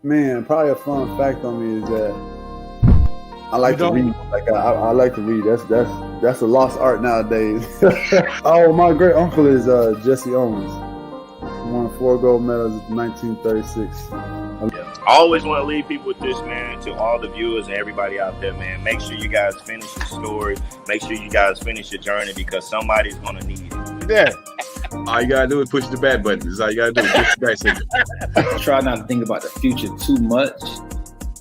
Man, probably a fun fact on me is that I like to read. Like I like to read. That's a lost art nowadays. Oh, my great uncle is Jesse Owens. He won 4 gold medals in 1936. I always want to leave people with this, man, to all the viewers and everybody out there, man. Make sure you guys finish your story. Make sure you guys finish your journey because somebody's going to need it. Yeah. All you got to do is push the back button. That's all you got to do. Push the back signal. Try not to think about the future too much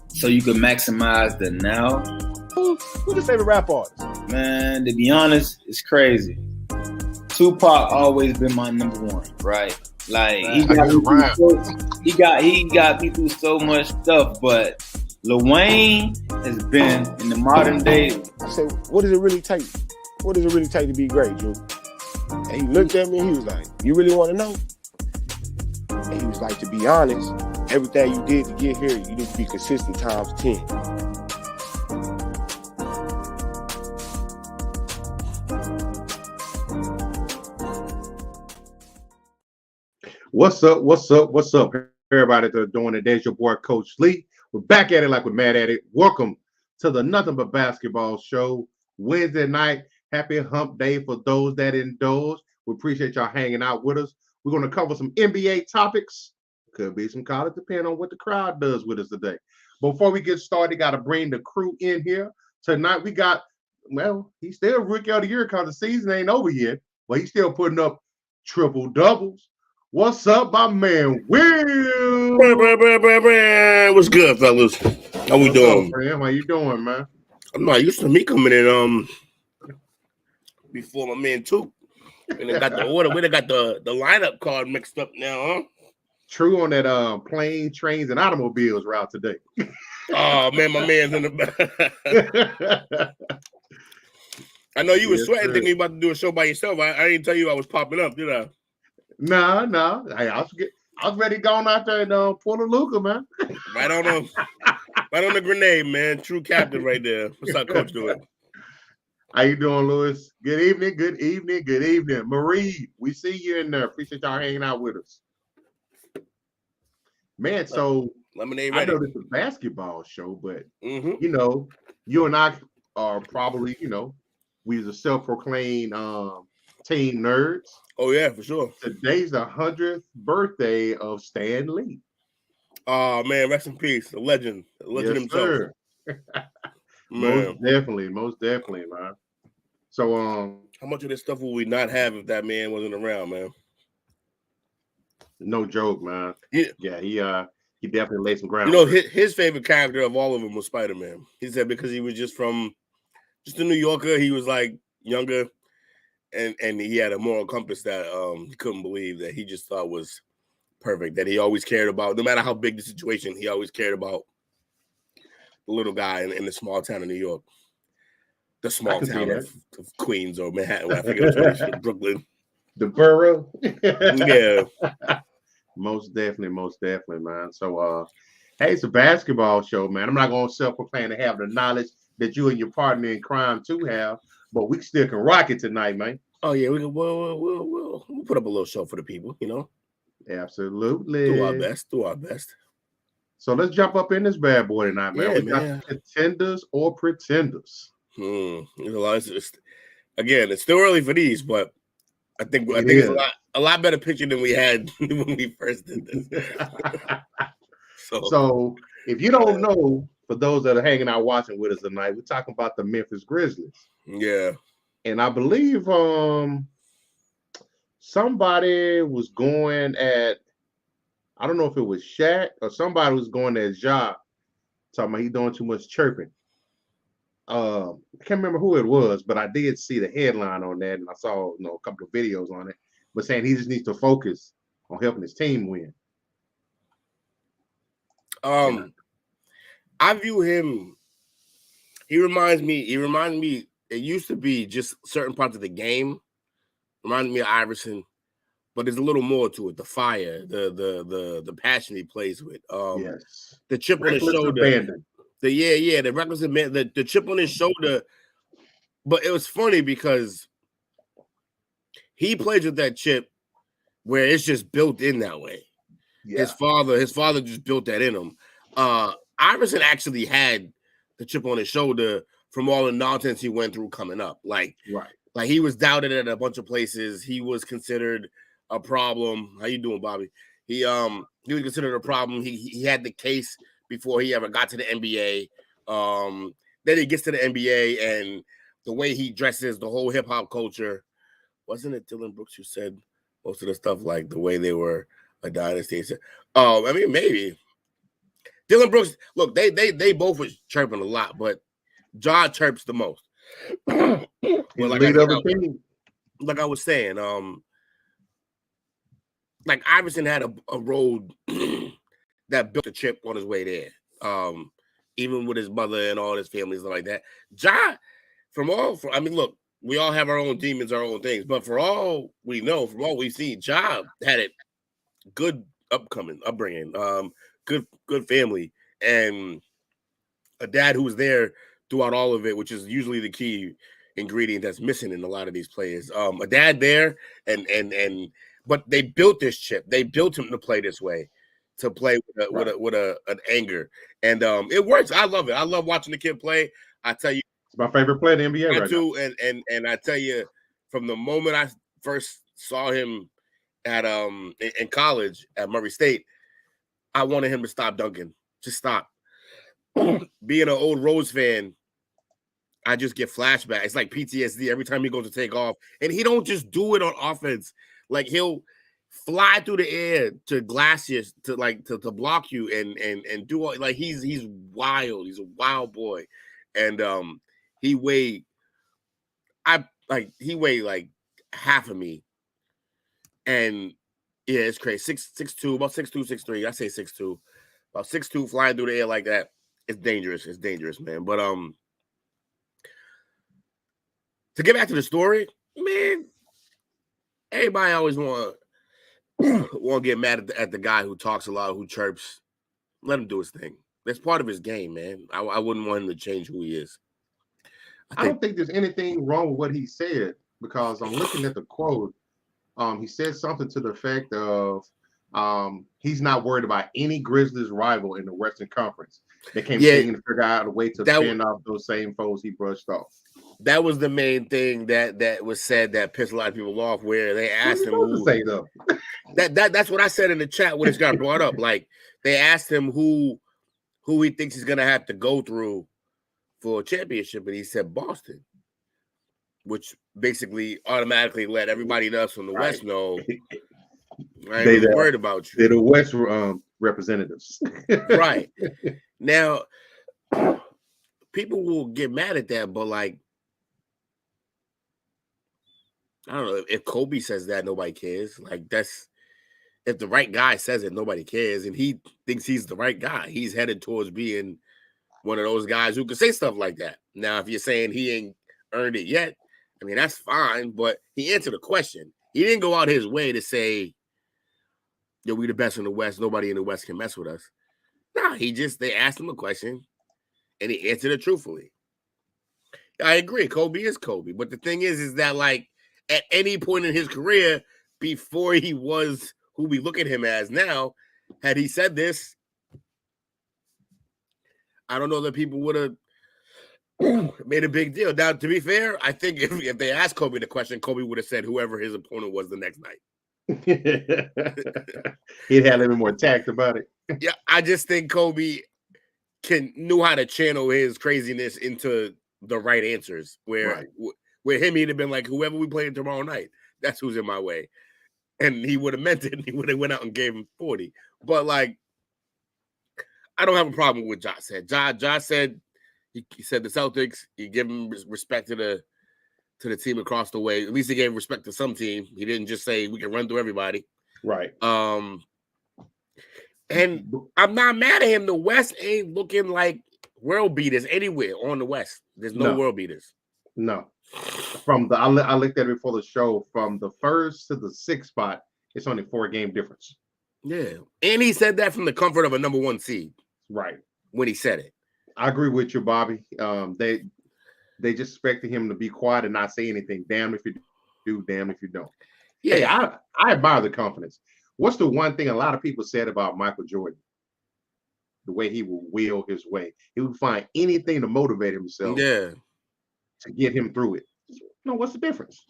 so you can maximize the now. Who's your favorite rap artist? Man, to be honest, it's crazy. Tupac always been my number one, right? Like he got me through so much stuff, but Lil Wayne has been in the modern day. I said, what does it really take? What does it really take to be great, Drew? And he looked at me and he was like, you really want to know? And he was like, to be honest, everything you did to get here, you need to be consistent times 10. What's up? What's up? What's up, everybody that's doing it? There's your boy, Coach Lee. We're back at it like we're mad at it. Welcome to the Nothing But Basketball Show. Wednesday night. Happy hump day for those that indulge. We appreciate y'all hanging out with us. We're going to cover some NBA topics. Could be some college, depending on what the crowd does with us today. Before we get started, got to bring the crew in here. Tonight we got, well, he's still Rookie of the Year because the season ain't over yet, but he's still putting up triple doubles. What's up, my man, Will? What's good, fellas? How we doing? How you doing, man? I'm not used to me coming in before my man too. And they got the order. We got the lineup card mixed up now, huh? True on that plane, trains, and automobiles route today. Oh man, my man's in the back. I know you were sweating thinking you about to do a show by yourself. I didn't tell you I was popping up, did I? No. Hey, I was ready to go out there and pull a Luka, man. Right on the grenade, man. True captain right there. What's up, Coach doing? How you doing, Lewis? Good evening. Marie, we see you in there. Appreciate y'all hanging out with us. Man, so Lemonade I ready. know this is a basketball show, but you know, you and I are probably, we a self-proclaimed team nerds. Oh yeah, for sure. Today's the 100th birthday of Stan Lee. Oh man, rest in peace, the legend himself. Sir. Most definitely, man. So how much of this stuff would we not have if that man wasn't around, man? No joke, man. Yeah, he definitely laid some ground. His favorite character of all of them was Spider-Man. He said because he was just a New Yorker, he was like younger, and he had a moral compass that he couldn't believe, that he just thought was perfect, that he always cared about, no matter how big the situation, he always cared about the little guy in the small town of New York. The small town of Queens or Manhattan, I forget which one, Brooklyn. The borough. Yeah. Most definitely, man. So hey, it's a basketball show, man. I'm not gonna self-proclaim to have the knowledge that you and your partner in crime too have, but we still can rock it tonight, man. Oh yeah, we'll put up a little show for the people, Absolutely. Do our best. So let's jump up in this bad boy tonight, man. Yeah, We man. got contenders or pretenders. You know, again, it's still early for these, but I think It it's is. a lot better picture than we had when we first did this. So if you don't know, for those that are hanging out watching with us tonight, we're talking about the Memphis Grizzlies. Yeah. And I believe somebody was going at, I don't know if it was Shaq or somebody was going at Ja, talking about he doing too much chirping. I can't remember who it was, but I did see the headline on that, and I saw a couple of videos on it, but saying he just needs to focus on helping his team win. I view him. He reminds me. It used to be just certain parts of the game. Reminds me of Iverson, but there's a little more to it. The fire, the passion he plays with. Yes. The chip on his Reckless shoulder. abandon. The reckless abandon. The chip on his shoulder. But it was funny because he plays with that chip where it's just built in that way. Yeah. His father just built that in him. Iverson actually had the chip on his shoulder from all the nonsense he went through coming up. Like he was doubted at a bunch of places. He was considered a problem. How you doing, Bobby? He was considered a problem. He had the case before he ever got to the NBA. Then he gets to the NBA and the way he dresses, the whole hip hop culture. Wasn't it Dylan Brooks who said most of the stuff, like the way they were a dynasty? Oh, I mean, maybe Dylan Brooks. Look, they both was chirping a lot, but Ja chirps the most. Like I was saying, like Iverson had a road that built a chip on his way there. Even with his mother and all his families and like that. Ja, I mean, look, we all have our own demons, our own things, but for all we know, from all we've seen, Ja had it good upbringing, good family, and a dad who was there throughout all of it, which is usually the key ingredient that's missing in a lot of these players. A dad there, but they built this chip. They built him to play this way, to play with an anger, and it works. I love it. I love watching the kid play. I tell you, it's my favorite player in the NBA right now. And I tell you, from the moment I first saw him at in college at Murray State, I wanted him to stop dunking. Just stop. Being an old Rose fan, I just get flashbacks. It's like PTSD every time he goes to take off. And he don't just do it on offense. Like he'll fly through the air to glass you, to block you and do all, like he's wild. He's a wild boy. And he weighed like half of me. And yeah, it's crazy. 6'2", about 6'2", 6'3". I say 6'2". About 6'2", flying through the air like that. It's dangerous. It's dangerous, man. But to get back to the story, man, everybody always want to get mad at the guy who talks a lot, who chirps. Let him do his thing. That's part of his game, man. I wouldn't want him to change who he is. I don't think there's anything wrong with what he said, because I'm looking at the quote. He said something to the effect of he's not worried about any Grizzlies rival in the Western Conference. They came singing to figure out a way to fend off those same foes he brushed off. That was the main thing that was said that pissed a lot of people off, where they asked him who say though. That's what I said in the chat when this got brought up. Like they asked him who he thinks he's gonna have to go through for a championship, and he said Boston, which basically automatically let everybody else from the West know I ain't worried about you. They're the West representatives. Right. Now, people will get mad at that, but like, I don't know, if Kobe says that, nobody cares. Like, that's, if the right guy says it, nobody cares. And he thinks he's the right guy. He's headed towards being one of those guys who can say stuff like that. Now, if you're saying he ain't earned it yet, I mean, that's fine, but he answered the question. He didn't go out his way to say, yo, we the best in the West. Nobody in the West can mess with us. Nah, they asked him a question, and he answered it truthfully. I agree. Kobe is Kobe. But the thing is that, like, at any point in his career, before he was who we look at him as now, had he said this, I don't know that people would have made a big deal. Now, to be fair, I think if they asked Kobe the question, Kobe would have said whoever his opponent was the next night. He'd had a little more tact about it. Yeah, I just think Kobe knew how to channel his craziness into the right answers. Where with him, he'd have been like, whoever we play tomorrow night, that's who's in my way. And he would have meant it, and he would have went out and gave him 40. But, like, I don't have a problem with what Josh said. Josh said, he said the Celtics, he gave him respect to the team across the way. At least he gave respect to some team. He didn't just say we can run through everybody. Right. And I'm not mad at him. The West ain't looking like world beaters anywhere on the West. There's no world beaters. No. I looked at it before the show. From the 1st to the 6th spot, it's only 4-game difference. Yeah. And he said that from the comfort of a number 1 seed. Right. When he said it. I agree with you, Bobby. They just expected him to be quiet and not say anything. Damn if you do, damn if you don't. Yeah, hey, I admire the confidence. What's the one thing a lot of people said about Michael Jordan? The way he would will his way. He would find anything to motivate himself. Yeah. To get him through it. No, what's the difference?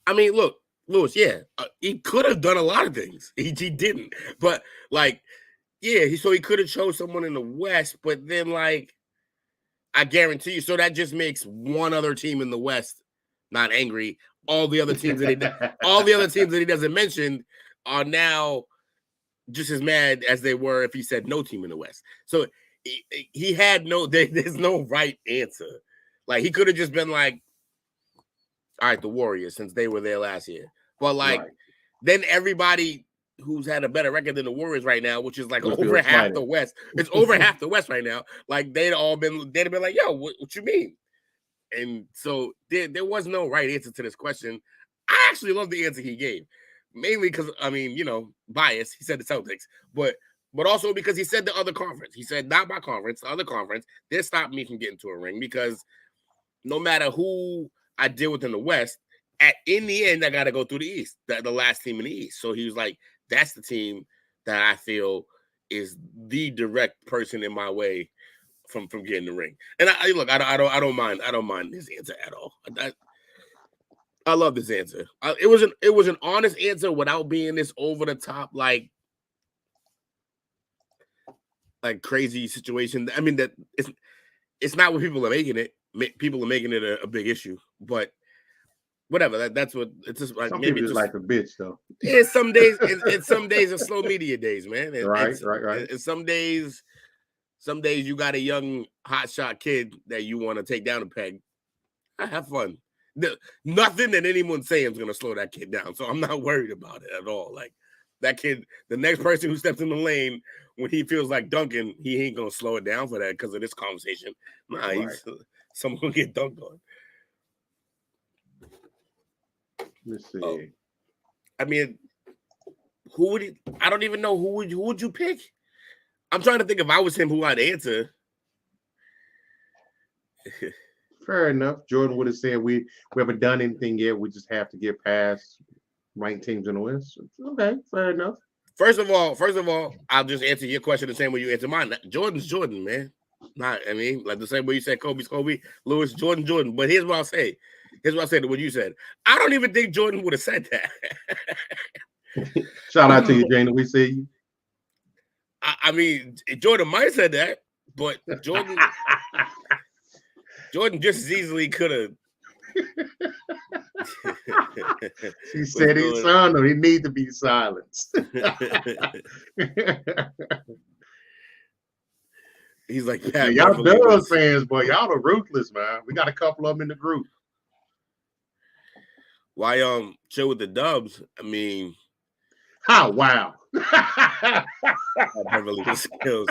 I mean, look, Lewis, he could have done a lot of things. He didn't. But, like, so he could have chose someone in the West, but then, like, I guarantee you, so that just makes one other team in the West not angry. All the other teams that he doesn't mention are now just as mad as they were if he said no team in the West. So he had there's no right answer. Like, he could have just been like, all right, the Warriors, since they were there last year. But, like, then everybody who's had a better record than the Warriors right now, which is like over half the West. It's over half the West right now. Like, they'd have been like, yo, what you mean? And so there was no right answer to this question. I actually love the answer he gave. Mainly because, I mean, bias. He said the Celtics. But also because he said the other conference. He said, not my conference, the other conference. They stopped me from getting to a ring because no matter who I deal with in the West, in the end, I got to go through the East, the last team in the East. So he was like, that's the team that I feel is the direct person in my way from getting the ring. And I don't mind his answer at all. I love this answer. It was an honest answer without being this over the top like crazy situation. I mean, that it's not what people are making it. People are making it a big issue, but whatever. That's what it's just like. Some maybe people just like a bitch though. Yeah, some days and some days are slow media days, man. Right. And some days you got a young hotshot kid that you want to take down a peg. I have fun. Nothing that anyone's saying is gonna slow that kid down, so I'm not worried about it at all. Like, that kid, the next person who steps in the lane when he feels like dunking, he ain't gonna slow it down for that because of this conversation. Nah, he's someone will get dunked on. Let's see. I mean, I don't even know who would you pick? I'm trying to think if I was him, who I'd answer. Fair enough. Jordan would have said we haven't done anything yet. We just have to get past ranked teams in the West. Okay, fair enough. First of all, I'll just answer your question the same way you answer mine. Jordan's Jordan, man. Like the same way you said Kobe's Kobe, Lewis, Jordan. But here's what I'll say. Here's what I said to what you said. I don't even think Jordan would have said that. Shout out to you, Jane. We see you. I mean, Jordan might have said that, but Jordan just as easily could have. He said his son, or he need to be silenced. He's like, y'all Bills fans, boy, y'all are ruthless, man. We got a couple of them in the group. Why chill with the Dubs? I mean, wow. Beverly skills.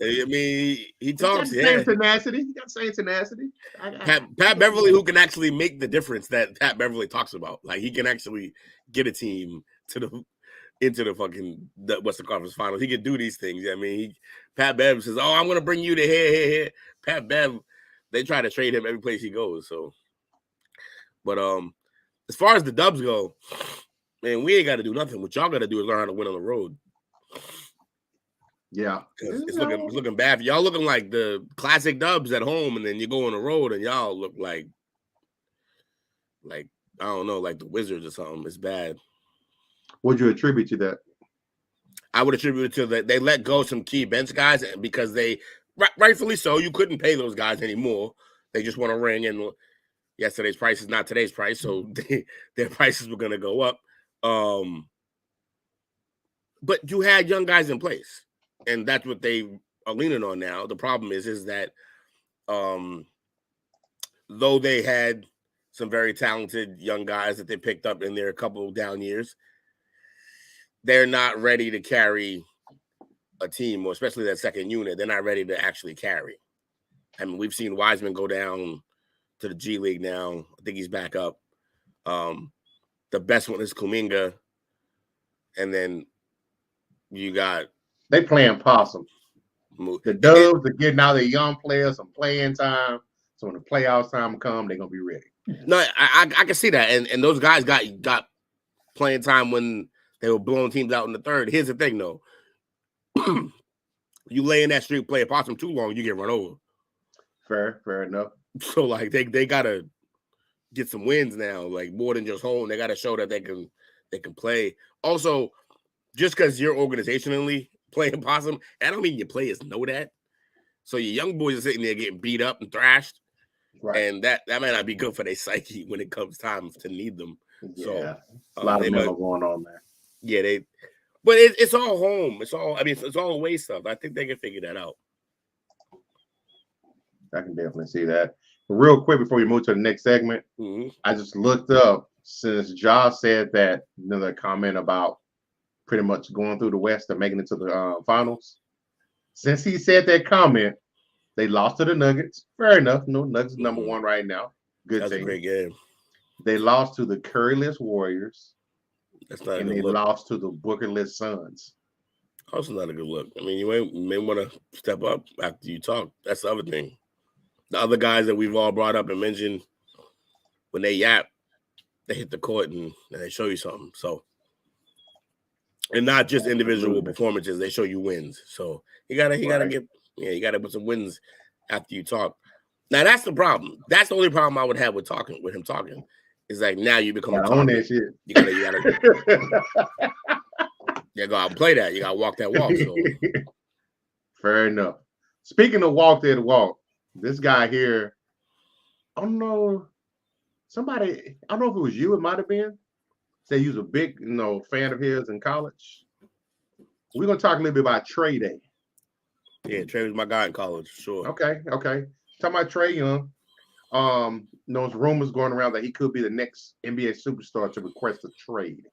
I mean, he talks. Same tenacity. He got same tenacity. Pat Beverly, who can actually make the difference that Pat Beverly talks about. Like, he can actually get a team into the fucking Western Conference Finals. He can do these things. I mean, Pat Bev says, "Oh, I'm gonna bring you to here." Pat Bev, they try to trade him every place he goes. So, but as far as the Dubs go, man, we ain't got to do nothing. What y'all got to do is learn how to win on the road. Yeah. 'Cause it's looking bad. Y'all looking like the classic Dubs at home, and then you go on the road and y'all look like I don't know, like the Wizards or something. It's bad. What'd you attribute to that? I would attribute it to that they let go some key bench guys because they rightfully so. You couldn't pay those guys anymore. They just want to ring, and yesterday's price is not today's price, so their prices were going to go up. But you had young guys in place, and that's what they are leaning on now. The problem is that though they had some very talented young guys that they picked up in their couple of down years, they're not ready to carry a team, or especially that second unit. They're not ready to actually carry. I mean, we've seen Wiseman go down to the G League now. I think he's back up. The best one is Kuminga. And then you got... They playing possum. The Dubs are getting out their young players some playing time. So when the playoffs time come, they're going to be ready. No, I can see that. And those guys got playing time when they were blowing teams out in the third. Here's the thing, though. You lay in that street, play a possum too long, you get run over. Fair enough. So, like, they got to get some wins now, like, more than just home. They got to show that they can play. Also, just because you're organizationally playing possum, I don't mean your players know that. So your young boys are sitting there getting beat up and thrashed. Right. And that might not be good for their psyche when it comes time to need them. Yeah. So a lot of them are going on there. Yeah, but it's all home. It's all away stuff. I think they can figure that out. I can definitely see that. But real quick before we move to the next segment, I just looked up since Josh said that another comment about pretty much going through the West and making it to the finals. Since he said that comment, they lost to the Nuggets. Fair enough. No, Nuggets number one right now. Good That's team. A great game. They lost to the Curryless Warriors. That's not and a good they look. lost to the Bookerless Suns. Also not a good look. I mean, you may want to step up after you talk. That's the other thing. The other guys that we've all brought up and mentioned, when they yap, they hit the court and they show you something. So, and not just individual performances, they show you wins. So you gotta put some wins after you talk. Now that's the problem. That's the only problem I would have with him talking. Is like now you become a own that shit. You gotta go out and play that. You gotta walk that walk. So fair enough. Speaking of walk that walk, this guy here, I don't know if it was you, it might have been. Say you was a big, fan of his in college. We're gonna talk a little bit about Trey Day. Yeah, Trey was my guy in college, sure. Okay. Talking about Trae Young. There's rumors going around that he could be the next NBA superstar to request a trade.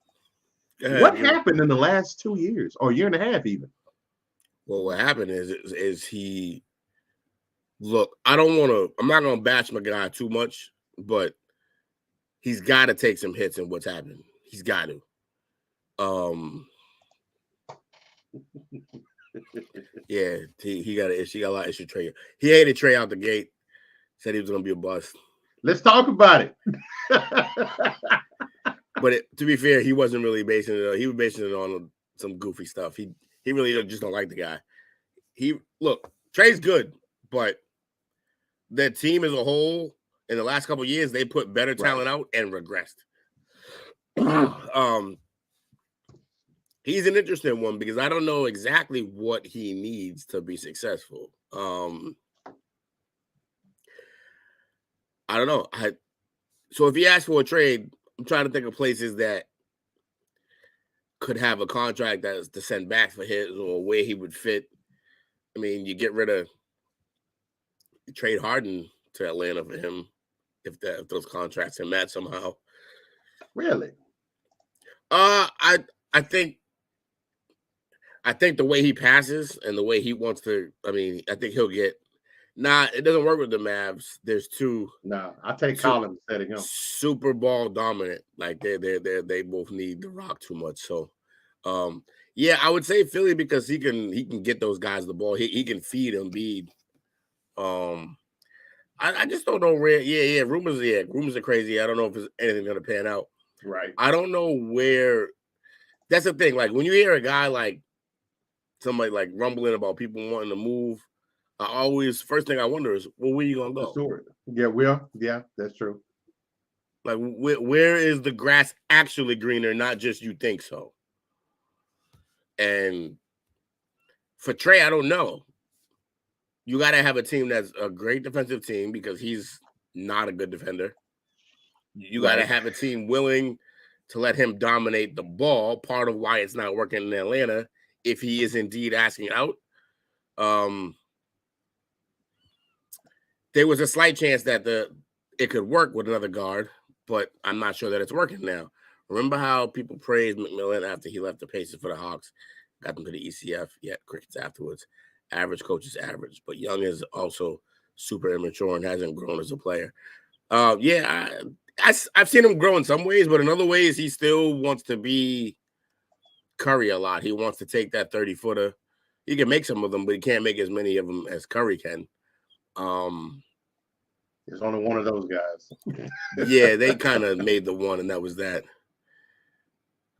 What happened in the last 2 years or year and a half even? Well, what happened is he look, I'm not gonna bash my guy too much, but he's got to take some hits in what's happened. He's got to. Yeah, he got an issue. He got a lot of issue. Trey. He hated Trey out the gate. Said he was gonna be a bust. Let's talk about it. But to be fair, he wasn't really basing it. He was basing it on some goofy stuff. He really just don't like the guy. Trey's good, but the team as a whole in the last couple of years they put better talent out and regressed. He's an interesting one because I don't know exactly what he needs to be successful. I don't know. So if he asks for a trade, I'm trying to think of places that could have a contract that's to send back for his or where he would fit. I mean, you trade Harden to Atlanta for him if those contracts can match somehow. Really? I think the way he passes and the way he wants to, I think he'll get. It doesn't work with the Mavs. There's two. No, I take Collins instead of him. Super ball dominant. Like they both need the rock too much. So, I would say Philly because he can get those guys the ball. He can feed Embiid. I just don't know where. Yeah. Rumors are crazy. I don't know if there's anything gonna pan out. Right. I don't know where. That's the thing. Like when you hear a guy like somebody like rumbling about people wanting to move, first thing I wonder is, well, where you gonna go? Sure. Yeah, that's true. Like, where is the grass actually greener, not just you think so? And for Trey, I don't know. You got to have a team that's a great defensive team because he's not a good defender. You got to have a team willing to let him dominate the ball. Part of why it's not working in Atlanta, if he is indeed asking out. There was a slight chance that it could work with another guard, but I'm not sure that it's working now. Remember how people praised McMillan after he left the Pacers for the Hawks, got them to the ECF, yet crickets afterwards. Average coach is average, but Young is also super immature and hasn't grown as a player. I've seen him grow in some ways, but in other ways, he still wants to be Curry a lot. He wants to take that 30-footer. He can make some of them, but he can't make as many of them as Curry can. There's only one of those guys. Yeah, they kind of made the one, and that was that.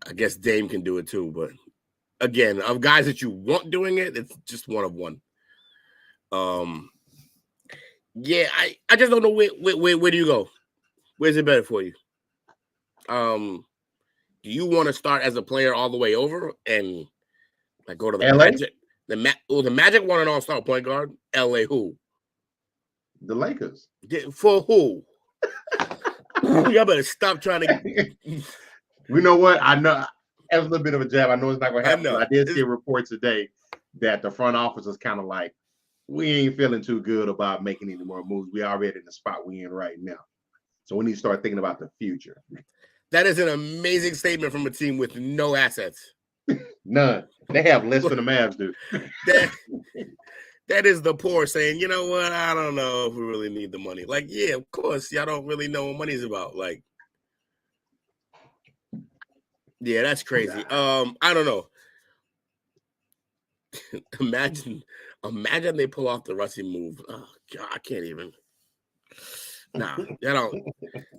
I guess Dame can do it too, but again, of guys that you want doing it, it's just one of one. Yeah, I just don't know where do you go? Where's it better for you? Do you want to start as a player all the way over and like go to the LA? Magic? The Magic want an all-star point guard. LA who? The Lakers. For who? Y'all better stop trying to. You know what? I know that was a little bit of a jab. I know it's not going to happen. I did see a report today that the front office is kind of like, we ain't feeling too good about making any more moves. We already in the spot we in right now. So we need to start thinking about the future. That is an amazing statement from a team with no assets. None. They have less than the Mavs do. That is the poor saying, you know what? I don't know if we really need the money. Like, yeah, of course, y'all don't really know what money's about. Like, yeah, that's crazy. I don't know. Imagine they pull off the Rusty move. Oh God, I can't even. Nah, I don't.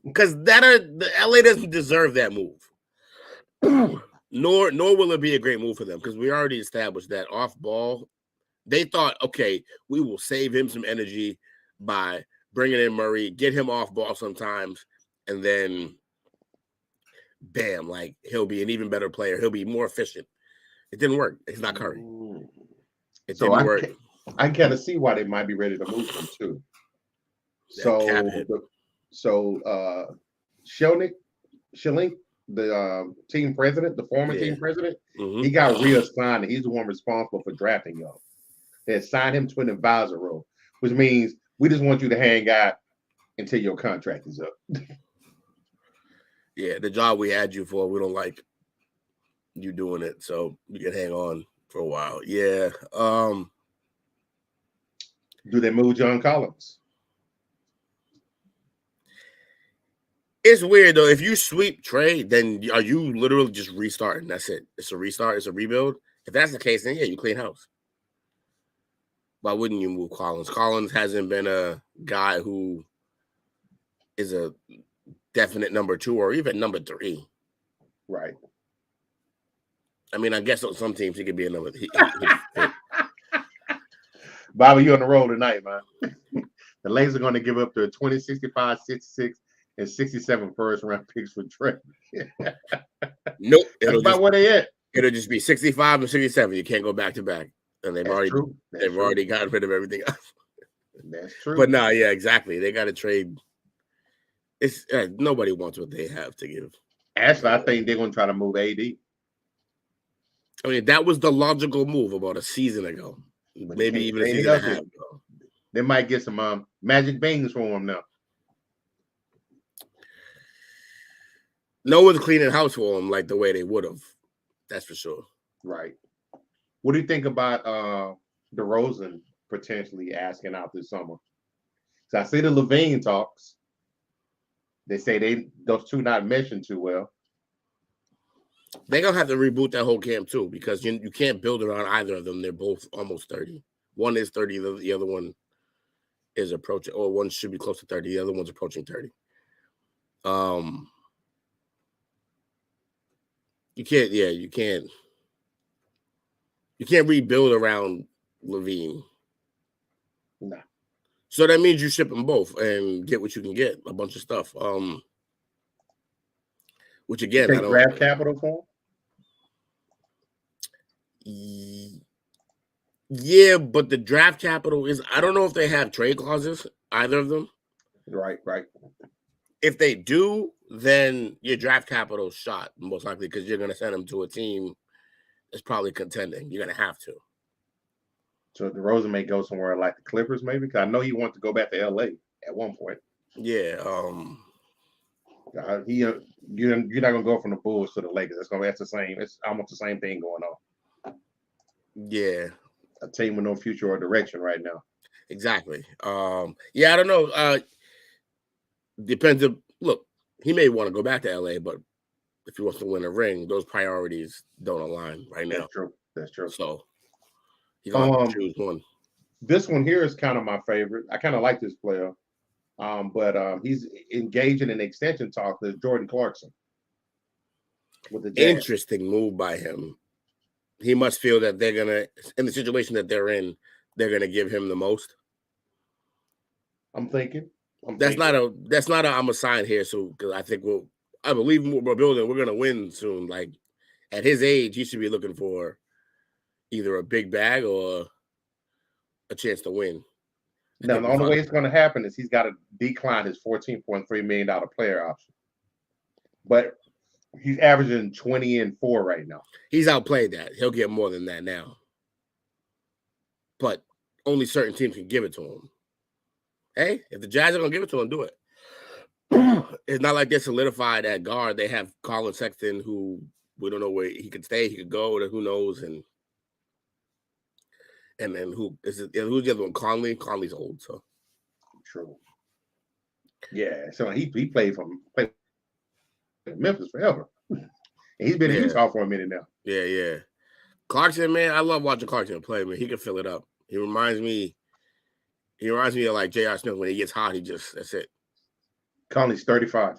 Because the LA doesn't deserve that move. Nor will it be a great move for them because we already established that off ball. They thought, okay, we will save him some energy by bringing in Murray, get him off ball sometimes, and then, bam, like he'll be an even better player. He'll be more efficient. It didn't work. It's not Curry. It didn't work. I kind of see why they might be ready to move him too. Shellink, the team president, the former team president, he got reassigned. He's the one responsible for drafting y'all. They assigned him to an advisor role, which means we just want you to hang out until your contract is up. Yeah, the job we had you for, we don't like you doing it, so you can hang on for a while. Yeah. Do they move John Collins? It's weird though. If you sweep Trey, then are you literally just restarting? That's it. It's a restart. It's a rebuild. If that's the case, then yeah, you clean house. Why wouldn't you move Collins? Collins hasn't been a guy who is a definite number 2 or even number 3. Right. I mean, I guess on some teams he could be a number. Bobby, you're on the roll tonight, man. The Lakers are going to give up their 20, 65, 66, and 67 first-round picks for Trey. Nope. That's about where they at. It'll just be 65 and 67. You can't go back-to-back. And they've already gotten rid of everything else. That's true. But no, yeah, exactly. They got to trade. It's nobody wants what they have to give. Actually, I think they're going to try to move AD. I mean, that was the logical move about a season ago. Maybe even a season and a half ago. They might get some magic beans for him now. No one's cleaning house for him like the way they would have. That's for sure. Right. What do you think about DeRozan potentially asking out this summer? So I see the Levine talks. They say those two not meshing too well. They're going to have to reboot that whole camp too because you can't build around either of them. They're both almost 30. One is 30. The other one is approaching, or one should be close to 30. The other one's approaching 30. You can't. You can't rebuild around Levine. No. So that means you ship them both and get what you can get, a bunch of stuff. Which again, Take I don't draft capital for him. Yeah, but the draft capital is, I don't know if they have trade clauses, either of them. Right. If they do, then your draft capital is shot, most likely, because you're going to send them to a team that's probably contending. You're going to have to. So DeRozan may go somewhere like the Clippers, maybe, because I know he wants to go back to LA at one point. Yeah. You're not gonna go from the Bulls to the Lakers. That's the same. It's almost the same thing going on. Yeah. A team with no future or direction right now. Exactly. Yeah, I don't know. Depends. Look, he may want to go back to LA, but if he wants to win a ring, those priorities don't align right now. That's true. So he's gonna have to choose one. This one here is kind of my favorite. I kind of like this player. But he's engaging in extension talk with Jordan Clarkson with the Jazz. Interesting move by him. He must feel that they're gonna, in the situation that they're in, they're gonna give him the most. I'm thinking. That's not a I'm a sign here, so because I believe we're building, we're gonna win soon. Like at his age, he should be looking for either a big bag or a chance to win. Now, the only way it's going to happen is he's got to decline his $14.3 million player option. But he's averaging 20 and 4 right now. He's outplayed that. He'll get more than that now. But only certain teams can give it to him. Hey, if the Jazz are going to give it to him, do it. It's not like they're solidified at guard. They have Colin Sexton, who we don't know where he could stay, he could go, who knows, and then who's the other one? Conley's old, so true. Yeah, so he played for Memphis forever. And he's been in Utah for a minute now. Yeah. Clarkson, man, I love watching Clarkson play, man. He can fill it up. He reminds me of like J.R. Smith. When he gets hot, that's it. Conley's 35.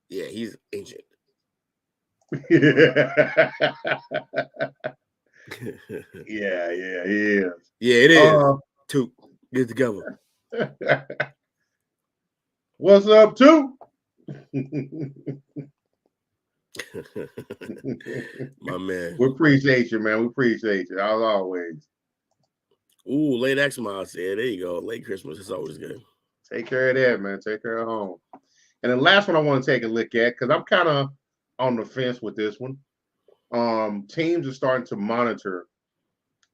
Yeah, he's ancient. Yeah, he is. Yeah, it is. Two, get together. What's up, two? My man. We appreciate you, man. We appreciate you, as always. Ooh, late Xmas. Yeah, there you go. Late Christmas. It's always good. Take care of that, man. Take care of home. And the last one I want to take a look at, because I'm kind of on the fence with this one. Teams are starting to monitor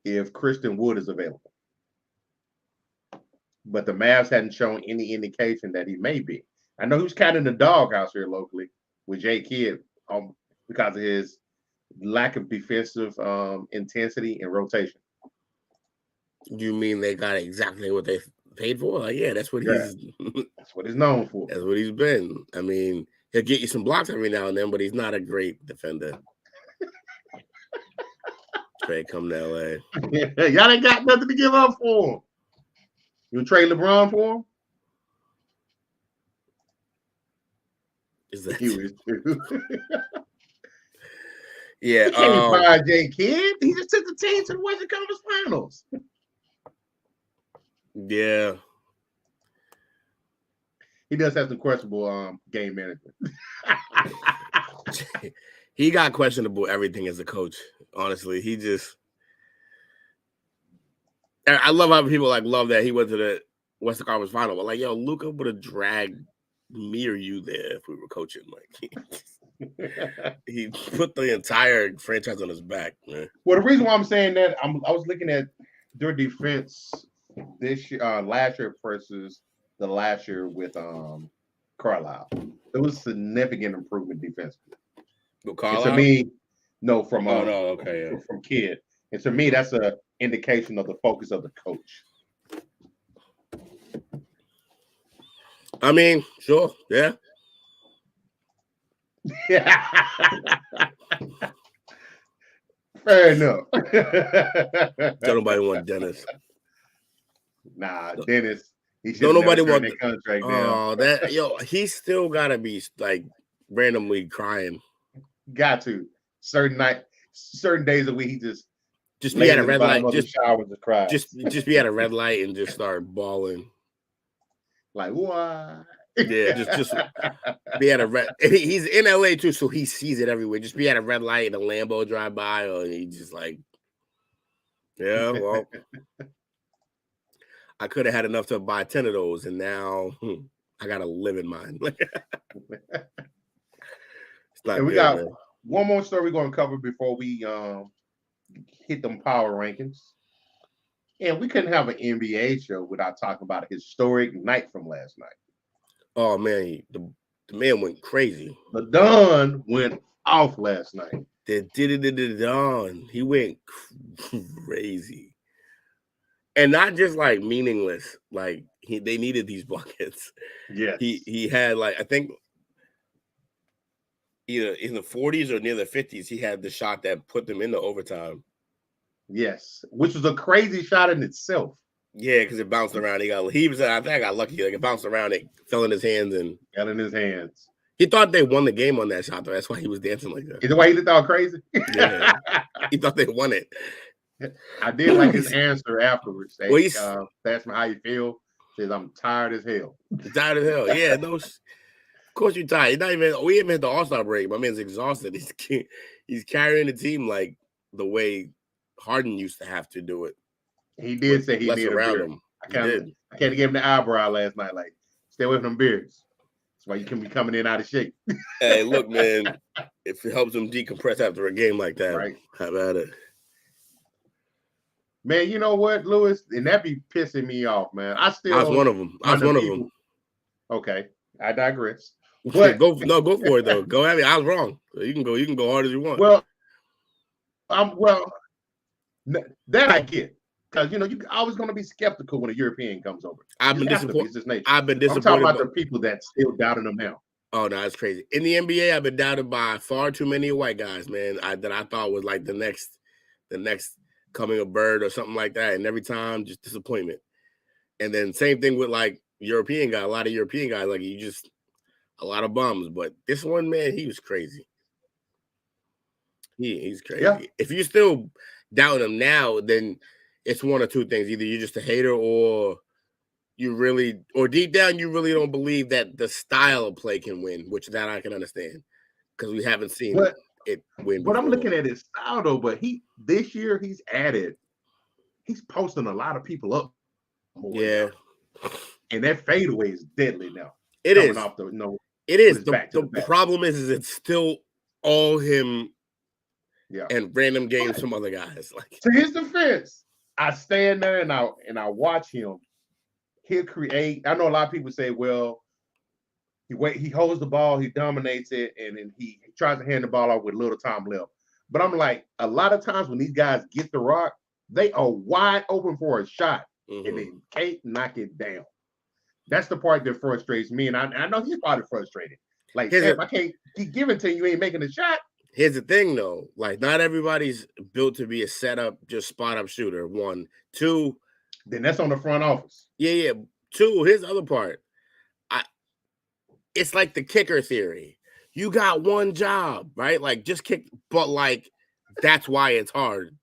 if Christian Wood is available. But the Mavs hadn't shown any indication that he may be. I know he's kind of in the doghouse here locally with Jay Kidd because of his lack of defensive intensity and rotation. You mean they got exactly what they paid for? Like, yeah, that's what that's what he's known for. That's what he's been. I mean, he'll get you some blocks every now and then, but he's not a great defender. Trey, come to LA. Y'all ain't got nothing to give up for him. You trade LeBron for him? Is that he was too? Yeah. You can't fire Jay Kidd. He just took the team to the Western Conference Finals. Yeah. He does have some questionable game management. He got questionable everything as a coach. Honestly, I love how people love that he went to the Western Conference Final, but yo, Luka would have dragged me or you there if we were coaching. He put the entire franchise on his back, man. Well, the reason why I'm saying that, I was looking at their defense this year, last year versus the last year with Carlisle. There was significant improvement defensively. Carlisle? To me, no, from from Kidd. And to me, that's an indication of the focus of the coach. I mean, sure, yeah. Fair enough. Don't nobody want Dennis. Nah, Dennis. Don't nobody want the contract. He's still gotta be randomly crying. Got to certain days a week. He just Just be at a red light. Just be at a red light and just start bawling. Like what? Yeah, just be at a red. He's in LA too, so he sees it everywhere. Just be at a red light and a Lambo drive by, or he just like, yeah, well, I could have had enough to buy 10 of those, and now I gotta live in mine. And we got one more story we're going to cover before we hit them power rankings. And we couldn't have an NBA show without talking about a historic night from last night. Oh man, the man went crazy. The Don went off last night. The Don, he went crazy, and not just like meaningless. Like they needed these buckets. Yeah, he had like I think either in the 40s or near the 50s, he had the shot that put them into overtime. Yes, which was a crazy shot in itself. Yeah, because it bounced around. I think I got lucky. Like it bounced around, it fell in his hands and got in his hands. He thought they won the game on that shot, though. That's why he was dancing like that. Is that why he thought crazy? Yeah, he thought they won it. I did like his answer afterwards. They, asked me how you feel. Says I'm tired as hell. Tired as hell. Yeah, no. Of course you're tired. We haven't hit the All-Star break. My man's exhausted. He's carrying the team like the way Harden used to have to do it. He did say he needed around him. I can't give him the eyebrow last night. Like, stay away from them beards. That's why you can be coming in out of shape. Hey, look, man. If it helps him decompress after a game like that, right? How about it? Man, you know what, Lewis? And that be pissing me off, man. I was one of them. Okay, I digress. But go for it though. Go at me. I was wrong. So you can go hard as you want. Well, that I get. Because you're always going to be skeptical when a European comes over. I've been disappointed. I'm talking about the people that still doubting them now. Oh no, that's crazy. In the NBA, I've been doubted by far too many white guys, man. That I thought was like the next coming of Bird or something like that. And every time, just disappointment. And then same thing with like European guy. A lot of European guys, like a lot of bums. But this one, man, he was crazy. He's crazy. Yeah. If you still doubt him now, then it's one or two things. Either you're just a hater or deep down, you really don't believe that the style of play can win, which that I can understand because we haven't seen it win. But I'm looking at his style though, but this year he's posting a lot of people up. Yeah. Now. And that fadeaway is deadly now. It is. It is. The problem is it's still all him and random games from other guys. Like to his defense. I stand there and I watch him. He'll create. I know a lot of people say, well, he holds the ball, he dominates it, and then he tries to hand the ball off with little time left. But I'm like, a lot of times when these guys get the rock, they are wide open for a shot, and they can't knock it down. That's the part that frustrates me, and I know he's probably frustrated. Like, if I can't keep giving to you, ain't making a shot. Here's the thing, though. Like, not everybody's built to be a setup, just spot-up shooter. 1, 2. Then that's on the front office. Yeah. 2, here's the other part. It's like the kicker theory. You got one job, right? Like, just kick. But, like, that's why it's hard.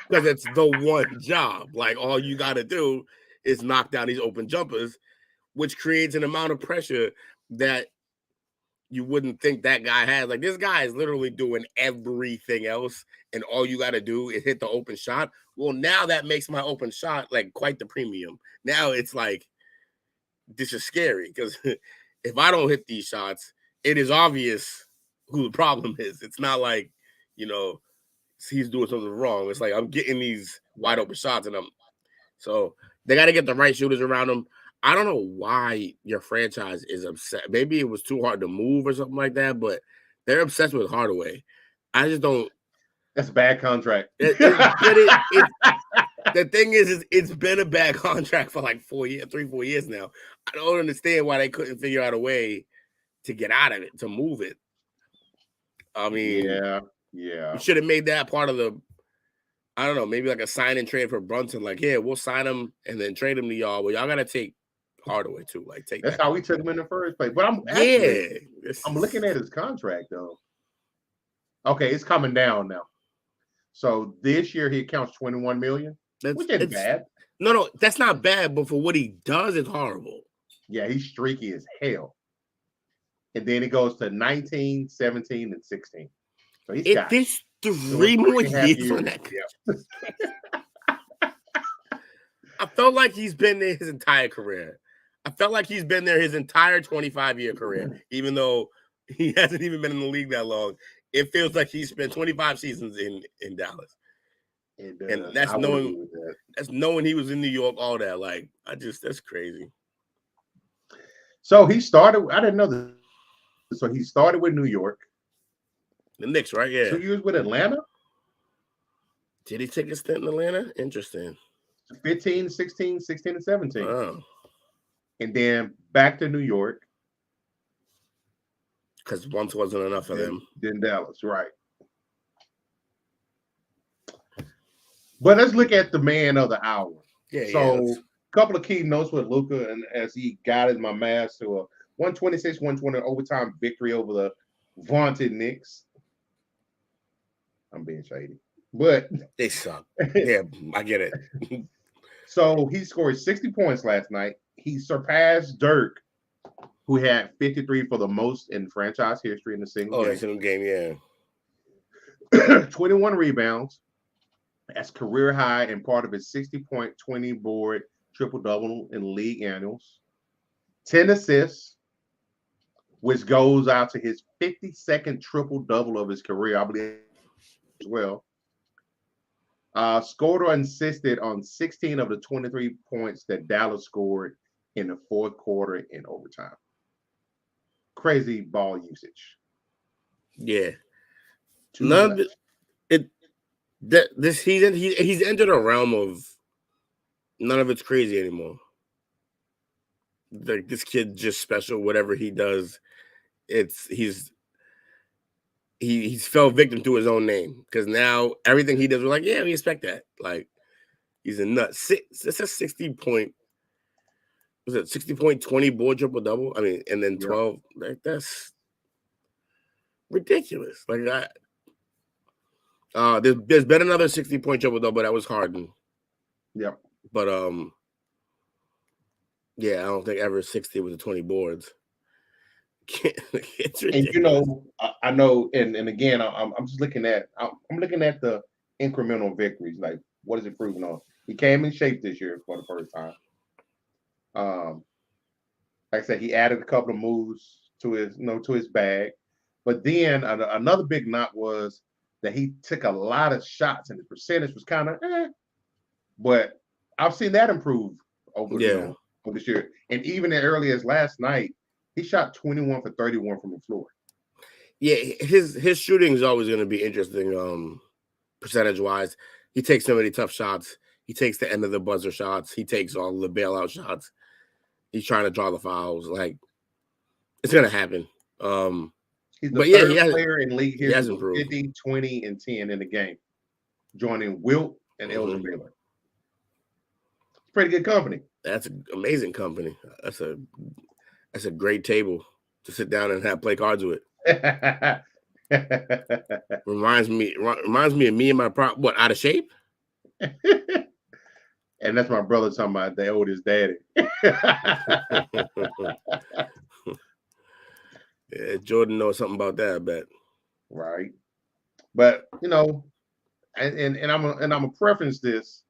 Because it's the one job. Like, all you got to do is knock down these open jumpers, which creates an amount of pressure that you wouldn't think that guy has. Like, this guy is literally doing everything else, and all you got to do is hit the open shot. Well, now that makes my open shot, like, quite the premium. Now it's like, this is scary, because if I don't hit these shots, it is obvious who the problem is. It's not like, he's doing something wrong. It's like, I'm getting these wide open shots, and so they got to get the right shooters around them. I don't know why your franchise is upset. Maybe it was too hard to move or something like that, but they're obsessed with Hardaway. I just don't. That's a bad contract. The thing is, it's been a bad contract for like 4 years now. I don't understand why they couldn't figure out a way to get out of it, to move it. I mean, yeah. You should have made that part of the. I don't know, maybe like a sign and trade for Brunson. Like, yeah, we'll sign him and then trade him to y'all. But y'all gotta take Hardaway too. Like, take that's how we took him in the first place. But I'm looking at his contract though. Okay, it's coming down now. So this year he accounts 21 million, which isn't bad. No, that's not bad, but for what he does, it's horrible. Yeah, he's streaky as hell. And then it goes to 19, 17, and 16. So he's got this 3 more years on that. Yeah. I felt like he's been there his entire career. I felt like he's been there his entire 25-year career, even though he hasn't even been in the league that long. It feels like he spent 25 seasons in Dallas. And that's knowing he was in New York, all that. Like, that's crazy. So he started, I didn't know this. So he started with New York. The Knicks, right? Yeah. 2 years with Atlanta. Did he take a stint in Atlanta? Interesting. 15, 16, 16, and 17. Oh. And then back to New York. Because once wasn't enough for them. Then Dallas, right. But let's look at the man of the hour. A couple of key notes with Luka, and as he guided my Mavs to a 126-120 overtime victory over the vaunted Knicks. I'm being shady, but they suck. Yeah, I get it. So he scored 60 points last night. He surpassed Dirk, who had 53 for the most in franchise history in a single game. Single game, yeah. 21 rebounds. That's career high and part of his 60-point, 20-board triple-double in league annuals. 10 assists, which goes out to his 52nd triple-double of his career, I believe, as well. Scored or assisted on 16 of the 23 points that Dallas scored in the fourth quarter in overtime. Crazy ball usage. Yeah. He's entered a realm of none of it's crazy anymore. Like, this kid just special. Whatever he does, he's fell victim to his own name, because now everything he does, we're like, yeah, we expect that. Like, he's a nut. It's a 60 point. Was it 60 point 20 board triple double? I mean, and then 12. Like, that's ridiculous. Like that. There's been another 60 point triple double that was Harden. Yep. But yeah, I don't think ever 60 with the 20 boards. It's ridiculous. And I know, and again, I'm just looking at the incremental victories. Like, what is it proving on? He came in shape this year for the first time. Like I said, he added a couple of moves to his bag. But then another big knock was that he took a lot of shots and the percentage was kind of But I've seen that improve over this year. And even as early as last night, he shot 21 for 31 from the floor. Yeah, his shooting is always going to be interesting, percentage-wise. He takes so many tough shots. He takes the end of the buzzer shots. He takes all the bailout shots. He's trying to draw the fouls. Like, it's going to happen. He's the third player in league history with 50, 20, and 10 in the game, joining Wilt and Elgin Baylor. It's pretty good company. That's amazing company. That's a great table to sit down and play cards with. reminds me of me and my prop. What, out of shape? And that's my brother talking about they owed his daddy. Yeah, Jordan knows something about that, I bet. Right. But and I'm gonna preference this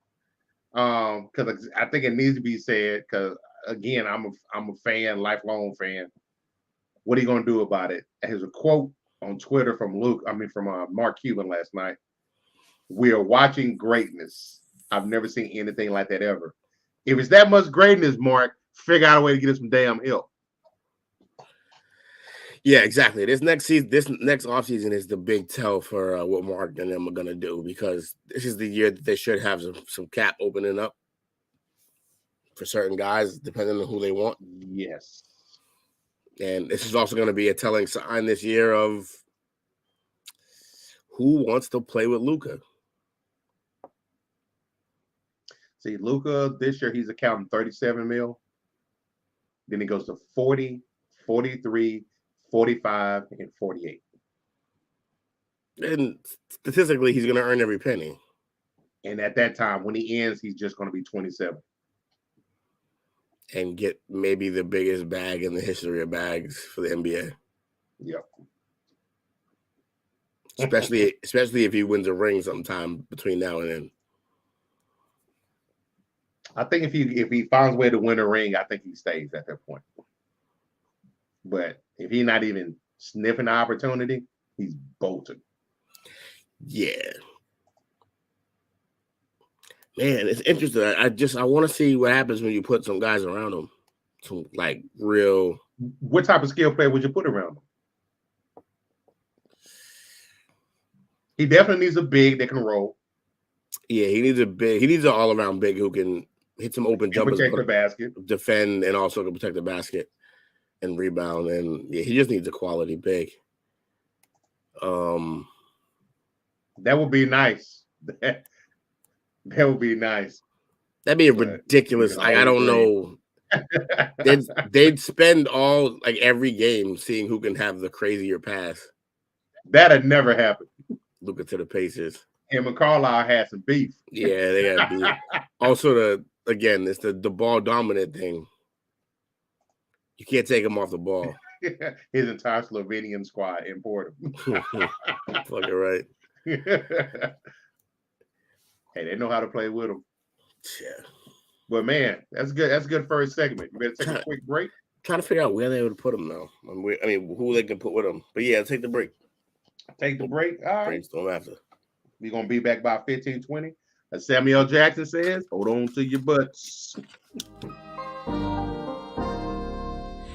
because I think it needs to be said, because again, I'm a fan, lifelong fan. What are you gonna do about it? There's a quote on Twitter from Mark Cuban last night. We are watching greatness. I've never seen anything like that ever. If it's that much greatness, Mark, figure out a way to get us some damn help. Yeah, exactly. This next offseason is the big tell for what Mark and them are going to do, because this is the year that they should have some cap opening up for certain guys, depending on who they want. Yes. And this is also going to be a telling sign this year of who wants to play with Luka. See, Luka, this year he's accounting 37 mil. Then he goes to 40, 43, 45, and 48. And statistically, he's going to earn every penny. And at that time, when he ends, he's just going to be 27. And get maybe the biggest bag in the history of bags for the NBA. Yep. Especially if he wins a ring sometime between now and then. I think if he finds a way to win a ring, I think he stays at that point. But if he's not even sniffing the opportunity, he's bolting. Yeah. Man, it's interesting. I want to see what happens when you put some guys around him. Some like real. What type of skill player would you put around him? He definitely needs a big that can roll. Yeah, he needs an all-around big who can hit some open jumpers, protect the basket, defend, and also can protect the basket and rebound. And yeah, he just needs a quality big. That would be nice. That would be nice. That'd be ridiculous. Like, I don't know. they'd spend all like every game seeing who can have the crazier pass. That'd never happen. Luka to the Pacers. Him and Carlisle had some beef. Yeah, they got beef. Also, it's the ball dominant thing. You can't take him off the ball. His entire Slovenian squad import him. Fucking right. Hey, they know how to play with him. Yeah. But man, that's good. That's a good first segment. You better take a quick break. Trying to figure out where they would put him now. I mean, who they can put with him. But yeah, take the break. Take the break. All right. Brainstorm after. We're going to be back by 15-20. As Samuel Jackson says, hold on to your butts.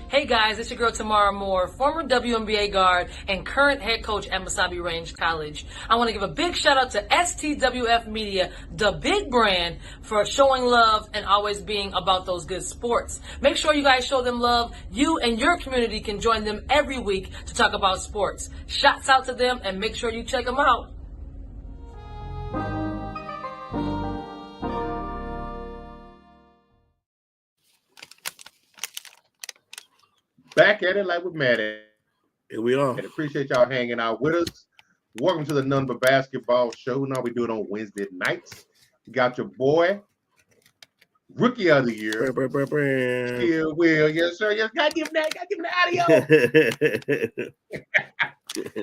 Hey guys, it's your girl Tamara Moore, former WNBA guard and current head coach at Mesabi Range College. I want to give a big shout out to STWF Media, the big brand, for showing love and always being about those good sports. Make sure you guys show them love. You and your community can join them every week to talk about sports. Shouts out to them and make sure you check them out. Back at it like we're mad at. Here we are. And appreciate y'all hanging out with us. Welcome to the None But Basketball Show. Now we do it on Wednesday nights. You got your boy, Rookie of the Year. Still will, yes sir. Yes, gotta give him the audio.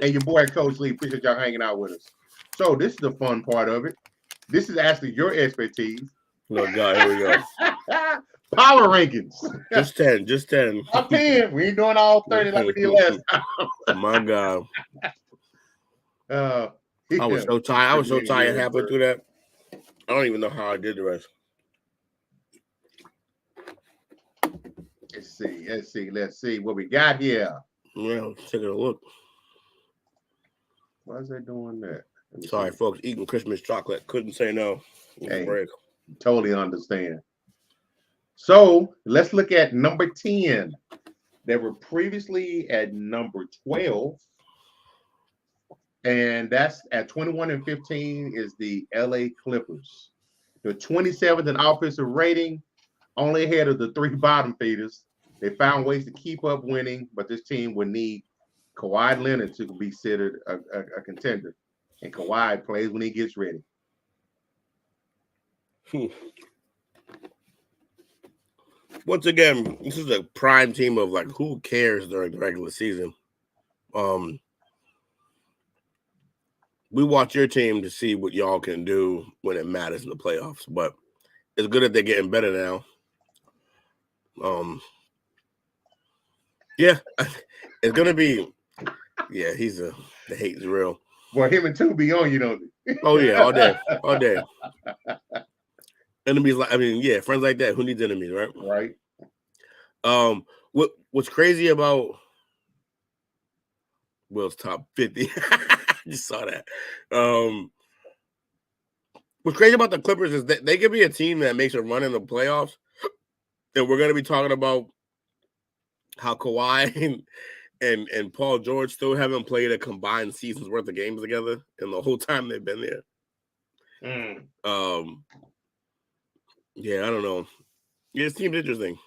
And your boy, Coach Lee. Appreciate y'all hanging out with us. So this is the fun part of it. This is actually your expertise. Oh God, here we go. Power rankings. Just 10. I'm 10. We ain't doing all 30 like we did last time. My God. I was so tired. I was so tired halfway through that. I don't even know how I did the rest. Let's see what we got here. Yeah, taking a look. Why is they doing that? Sorry, folks. Eating Christmas chocolate. Couldn't say no. Hey, break. Totally understand. So let's look at number 10. They were previously at number 12. And that's at 21-15 is the LA Clippers. They're 27th in offensive rating, only ahead of the 3 bottom feeders. They found ways to keep up winning, but this team would need Kawhi Leonard to be considered a contender. And Kawhi plays when he gets ready. Once again, this is a prime team of like who cares during the regular season. We watch your team to see what y'all can do when it matters in the playoffs, but it's good that they're getting better now. Yeah, it's gonna be. Yeah, the hate is real. Well, him and two be on you, don't they? Oh yeah, all day. Enemies friends like that. Who needs enemies, right? Right. What's crazy about Will's top 50? I just saw that. What's crazy about the Clippers is that they could be a team that makes a run in the playoffs, and we're gonna be talking about how Kawhi and Paul George still haven't played a combined season's worth of games together in the whole time they've been there. Yeah, I don't know. Yeah, this team's interesting.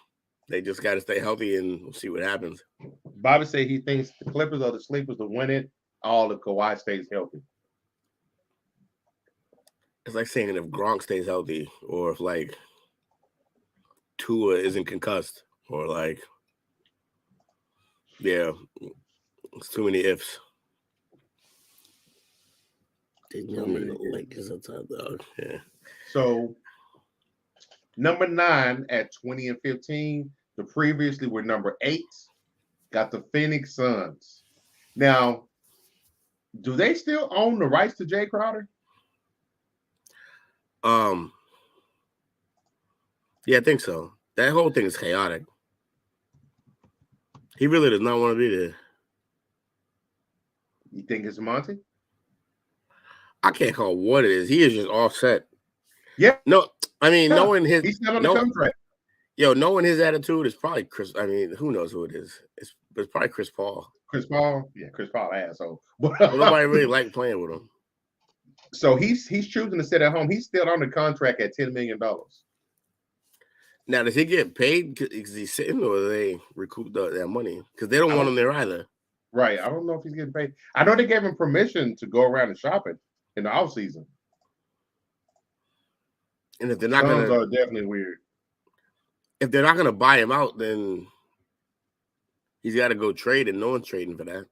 They just got to stay healthy and we'll see what happens. Bobby said he thinks the Clippers are the sleepers to win it. all if Kawhi stays healthy. It's like saying if Gronk stays healthy, or if like Tua isn't concussed, or like, yeah, it's too many ifs. Yeah. So number 9 at 20 and 15. The previously were number 8. Got the Phoenix Suns. Now, do they still own the rights to Jay Crowder? Yeah, I think so. That whole thing is chaotic. He really does not want to be there. You think it's Monty? I can't call what it is. He is just offset. Yeah. No, I mean, Yeah. knowing his He's still on the contract. knowing his attitude is probably Chris. I mean, who knows who it is? It's probably Chris Paul. Chris Paul? Yeah, Chris Paul asshole. But nobody really liked playing with him. So he's choosing to sit at home. He's still on the contract at $10 million. Now, does he get paid? Is he sitting, or do they recoup that money? Because they don't want him there either. Right. I don't know if he's getting paid. I know they gave him permission to go around and shopping in the off season. And if they're not Suns gonna, are definitely weird. if they're not gonna buy him out, then he's got to go trade, and no one's trading for that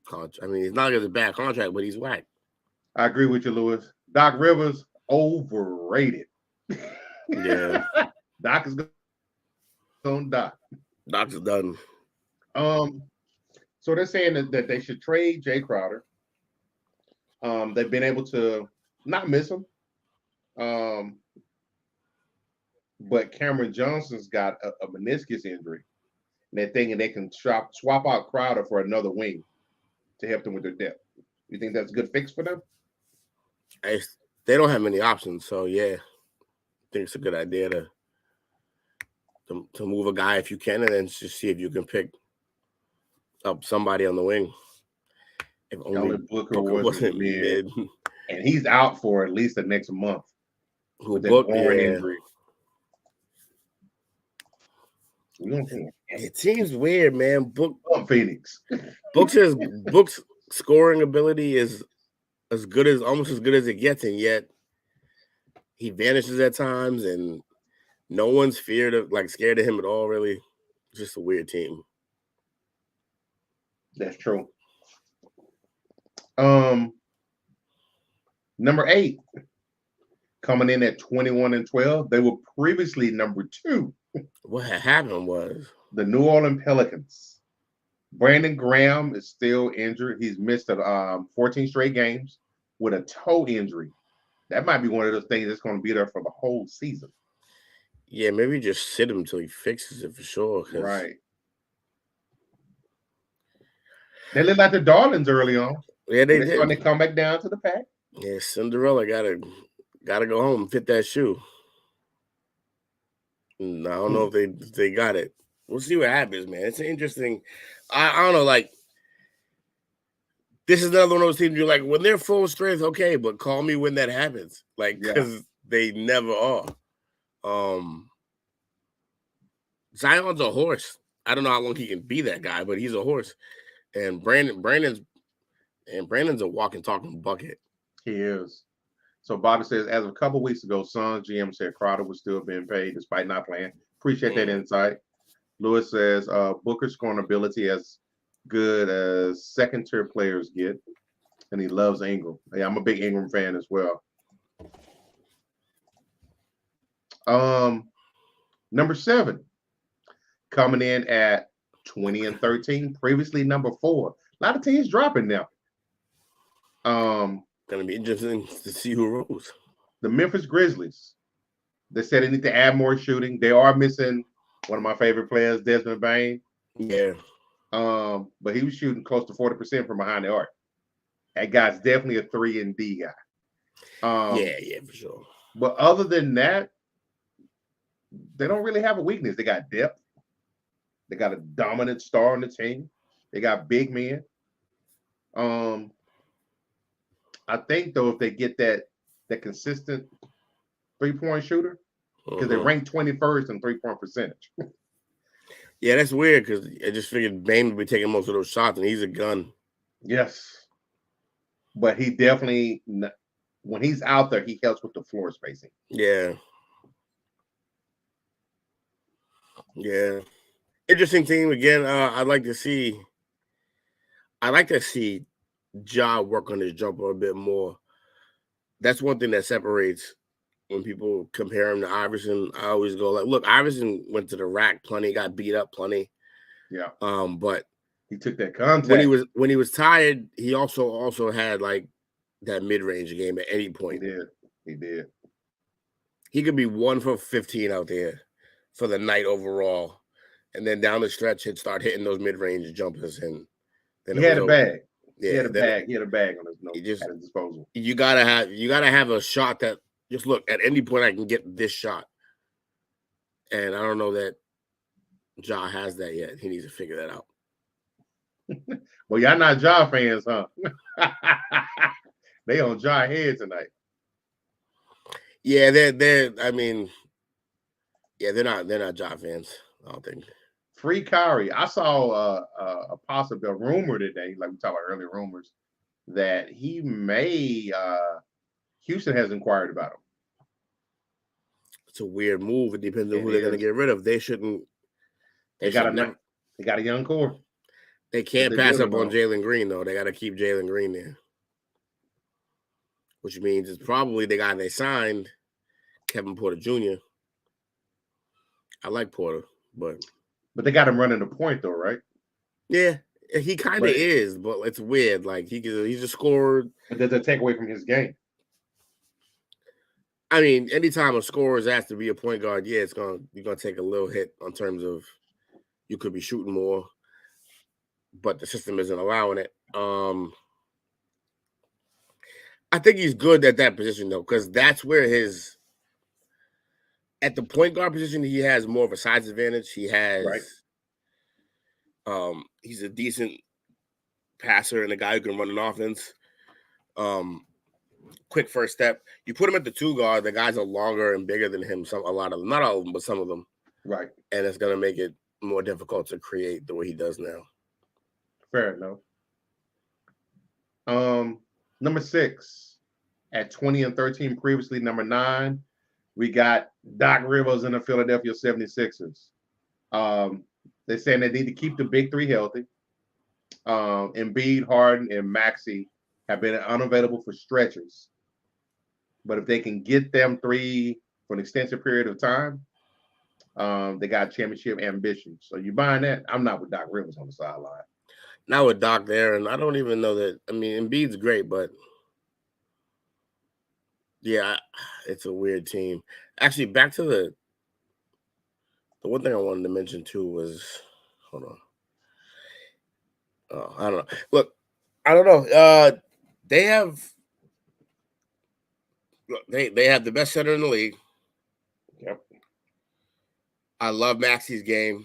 contract. I mean, it's not like it's a bad contract, but he's whack. I agree with you, Lewis. Doc Rivers, overrated. Yeah. Doc is going Doc. Doc's done. So they're saying that they should trade Jay Crowder. They've been able to not miss him. But Cameron Johnson's got a meniscus injury. And they're thinking they can swap out Crowder for another wing to help them with their depth. You think that's a good fix for them? They don't have many options, so yeah, I think it's a good idea to move a guy if you can, and then just see if you can pick up somebody on the wing. If only Booker wasn't mid. And he's out for at least the next month. With that injury. It seems weird, man. Phoenix. Book's scoring ability is almost as good as it gets, and yet he vanishes at times, and no one's scared of him at all. Really, just a weird team. That's true. Number 8, coming in at 21 and 12. They were previously number 2. What had happened was the New Orleans Pelicans. Brandon Graham is still injured. He's missed 14 straight games with a toe injury. That might be one of those things that's going to be there for the whole season. Yeah, maybe just sit him until he fixes it for sure. Right. They looked like the darlings early on. Yeah, they did. When they come back down to the pack. Yeah, Cinderella gotta go home and fit that shoe. I don't know if they got it. We'll see what happens, man. It's interesting. I don't know, like, this is another one of those teams you're like, when they're full strength, okay, but call me when that happens. Like, because they never are. Zion's a horse. I don't know how long he can be that guy, but he's a horse. And Brandon's a walking, talking bucket. He is. So Bobby says, as of a couple weeks ago, Suns GM said Crowder was still being paid despite not playing. Appreciate that insight. Lewis says Booker's scoring ability as good as second-tier players get, and he loves Ingram. Yeah, I'm a big Ingram fan as well. Number 7, coming in at 20 and 13, previously number 4. A lot of teams dropping now. Gonna be interesting to see who rose. The Memphis Grizzlies. They said they need to add more shooting. They are missing one of my favorite players, Desmond Bane. Yeah. But he was shooting close to 40% from behind the arc. That guy's definitely a 3-and-D guy. Yeah, for sure. But other than that, they don't really have a weakness. They got depth. They got a dominant star on the team. They got big men. I think, though, if they get that consistent three-point shooter, because they rank 21st in three-point percentage. Yeah, that's weird because I just figured Bane would be taking most of those shots, and he's a gun. Yes. but he definitely, when he's out there, he helps with the floor spacing. Yeah. Yeah. Interesting team again. I'd like to see Ja work on his jumper a bit more. That's one thing that separates when people compare him to Iverson. I always go like, look, Iverson went to the rack plenty, got beat up plenty. Yeah. But he took that contact when he was tired. He also had like that mid range game at any point. He did. He could be 1 for 15 out there for the night overall, and then down the stretch, he'd start hitting those mid range jumpers, and then he had a bag. Yeah, he had a bag on his at his disposal. You gotta have a shot that just look at any point I can get this shot, and I don't know that Ja has that yet. He needs to figure that out. Well, y'all not Ja fans, huh? They on Ja head tonight. Yeah, they're. I mean, yeah, they're not Ja fans. I don't think. Free Kyrie. I saw a possible rumor today, like we talked about earlier rumors, that he may. Houston has inquired about him. It's a weird move. It depends on who they're going to get rid of. They shouldn't. They got a young core. They can't pass up on Jalen Green though. They got to keep Jalen Green there, which means it's probably the guy they signed, Kevin Porter Jr. I like Porter, but they got him running the point though, right? Yeah, he kind of is, but it's weird. Like he's a scorer. But does that take away from his game? I mean, anytime a scorer is asked to be a point guard, yeah, you're gonna take a little hit on terms of you could be shooting more, but the system isn't allowing it. I think he's good at that position though, because that's where at the point guard position, he has more of a size advantage. He has, he's a decent passer and a guy who can run an offense. Quick first step. You put him at the 2 guard, the guys are longer and bigger than him. Not all of them, but some of them. Right. And it's going to make it more difficult to create the way he does now. Fair enough. Number 6 at 20 and 13 previously. Number 9, we got Doc Rivers in the Philadelphia 76ers. They're saying they need to keep the big 3 healthy. Embiid, Harden, and Maxey have been unavailable for stretches. But if they can get them 3 for an extensive period of time, they got championship ambitions. So you buying that? I'm not with Doc Rivers on the sideline. Not with Doc there, and I don't even know that. I mean, Embiid's great, but yeah, it's a weird team. Actually, back to the one thing I wanted to mention too was, hold on. I don't know. Look, I don't know. They have the best center in the league. Yep. I love Maxey's game.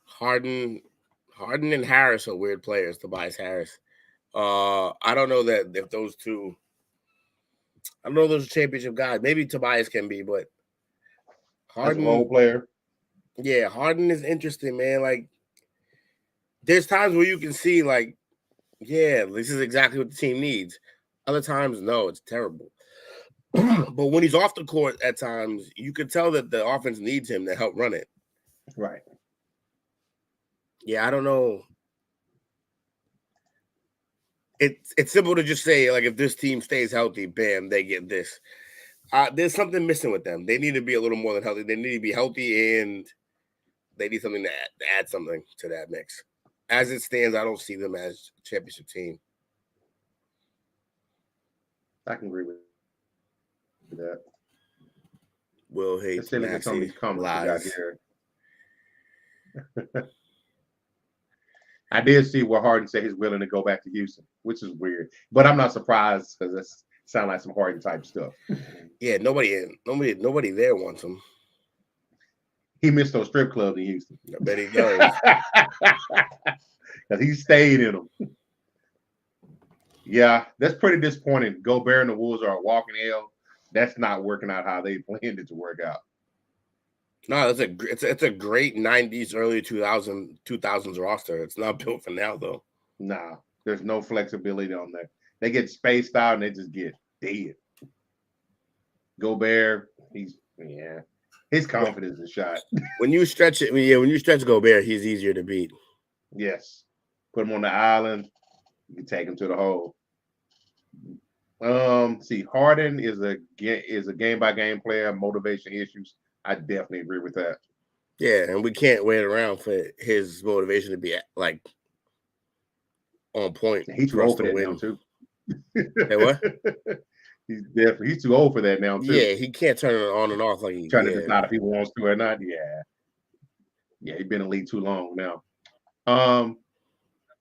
Harden and Harris are weird players. Tobias Harris. I don't know that if those two. I don't know those are championship guys. Maybe Tobias can be, but Harden, that's a role player. Yeah, Harden is interesting, man. Like, there's times where you can see, like, yeah, this is exactly what the team needs. Other times, no, it's terrible. But when he's off the court at times, you can tell that the offense needs him to help run it. Right. Yeah, I don't know. It's simple to just say, like, if this team stays healthy, bam, they get this. There's something missing with them. They need to be a little more than healthy. They need to be healthy, and they need something to add something to that mix. As it stands, I don't see them as a championship team. I can agree with that. Will hate Maxey lies. I did see where Harden said he's willing to go back to Houston, which is weird. But I'm not surprised because it sounds like some Harden type stuff. Yeah, nobody there wants him. He missed those strip clubs in Houston. I bet he does. Because he stayed in them. Yeah, that's pretty disappointing. Gobert and the Wolves are a walking hell. That's not working out how they planned it to work out. No, it's a great 90s, early 2000s roster. It's not built for now, though. Nah, There's no flexibility on that. They get spaced out and they just get dead. Gobert, his confidence is shot. When you stretch it, when you stretch Gobert, he's easier to beat. Yes. Put him on the island, you can take him to the hole. See, Harden is a game by game player, motivation issues. I definitely agree with that. Yeah, and we can't wait around for his motivation to be like on point. He's too old for that now too. Hey, what? He's too old for that now too. Yeah, he can't turn it on and off like he trying to decide if he wants to or not. Yeah, he's been in the league too long now.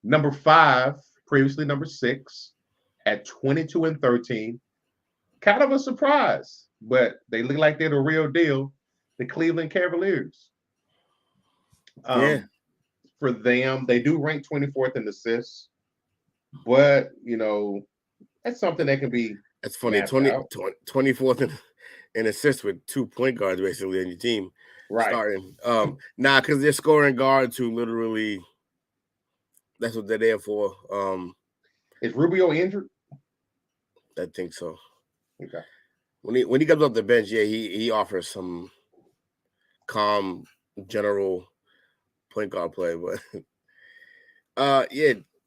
Number 5, previously number 6, at 22-13. Kind of a surprise, but they look like they're the real deal. The Cleveland Cavaliers. For them, they do rank 24th in assists, but that's something that can be. That's funny. 24th in assists with 2 point guards basically on your team. Right. Starting. Because they're scoring guards who literally. That's what they're there for. Is Rubio injured? I think so. Okay. When he comes off the bench, he offers some calm general point guard play, but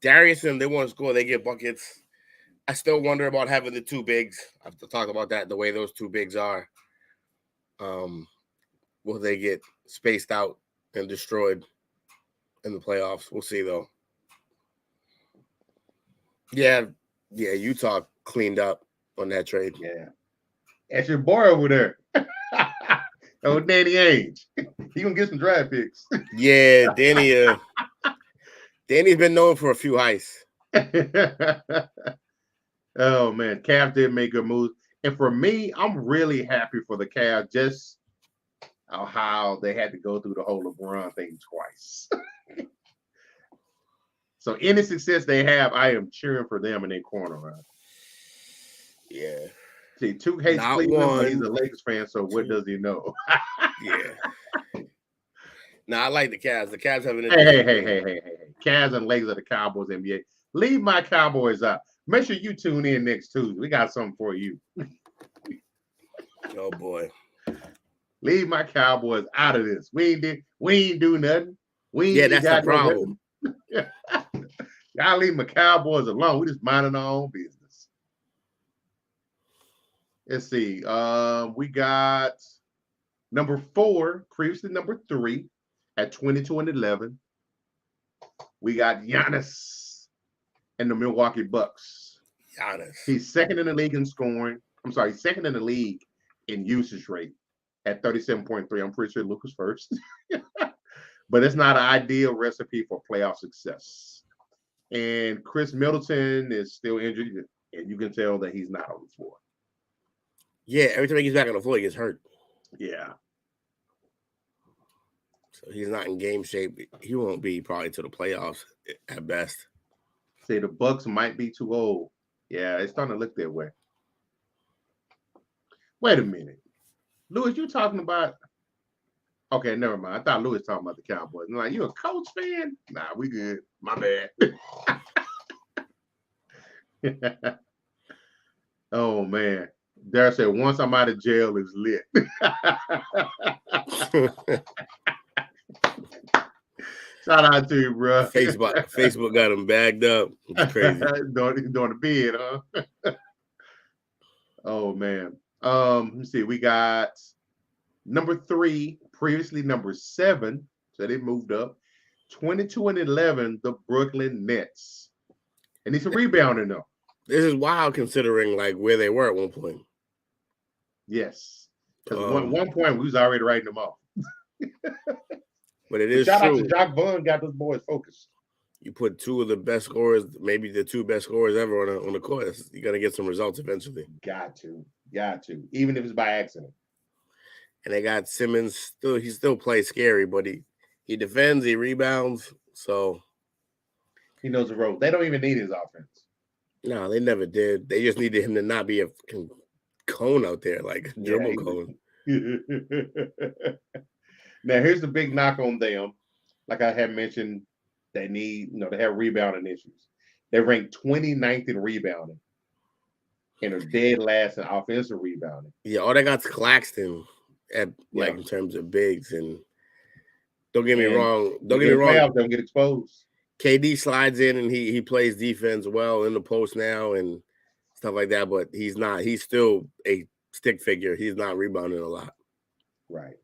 Darius and they want to score, they get buckets. I still wonder about having the 2 bigs. I have to talk about that, the way those 2 bigs are. Will they get spaced out and destroyed in the playoffs? We'll see though. Yeah, Utah cleaned up on that trade. Yeah. That's your boy over there. Oh, Danny Ainge. He gonna get some draft picks. Yeah, Danny's been known for a few heists. Oh man, Cavs did make good moves. And for me, I'm really happy for the Cavs just how they had to go through the whole LeBron thing twice. So any success they have, I am cheering for them in their corner. Right? Yeah. See, 2 hates Cleveland, but he's a Lakers fan, so what does he know? Yeah. I like the Cavs. The Cavs have an Hey. Cavs and Lakers are the Cowboys NBA. Leave my Cowboys out. Make sure you tune in next Tuesday. We got something for you. Oh boy. Leave my Cowboys out of this. We ain't do nothing. That's the problem. Y'all leave my Cowboys alone. We just minding our own business. Let's see. We got number 4, previously number 3, at 22-11. We got Giannis and the Milwaukee Bucks. Giannis. He's second in the league in scoring. I'm sorry, second in the league in usage rate at 37.3. I'm pretty sure Luka's first. But it's not an ideal recipe for playoff success. And Chris Middleton is still injured, and you can tell that he's not on the floor. Yeah, every time he gets back on the floor, he gets hurt. Yeah. So he's not in game shape. He won't be probably to the playoffs at best. Say the Bucks might be too old. Yeah, it's starting to look that way. Wait a minute. Louis, you talking about... Okay, never mind. I thought Louis was talking about the Cowboys. I'm like, you a Colts fan? Nah, we good. My bad. Oh, man. Dare said, once I'm out of jail, it's lit. Shout out to you, bro. Facebook got him bagged up. It's crazy. Doing the bid, huh? Oh, man. Let's see. We got number 3, previously number 7. So they moved up. 22-11, the Brooklyn Nets. And he's a rebounder, though. This is wild considering like where they were at one point. Yes. Because at one point, we was already writing them off. But it is Shout true. out to Jacques Vaughn, got those boys focused. You put 2 of the best scorers, maybe the 2 best scorers ever on the court. You got to get some results eventually. Got to. Even if it's by accident. And they got Simmons. He still plays scary, but he defends, he rebounds. So he knows the road. They don't even need his offense. No, they never did. They just needed him to not be a cone out there, like a dribble cone. Now, here's the big knock on them. Like I had mentioned, they need, they have rebounding issues. They ranked 29th in rebounding and are dead last in offensive rebounding. Yeah, all they got's Claxton at like Yeah. in terms of bigs. And don't get me And wrong. Don't in get me wrong. playoffs, don't get exposed. KD slides in and he plays defense well in the post now and stuff like that, but he's not. He's still a stick figure. He's not rebounding a lot Right.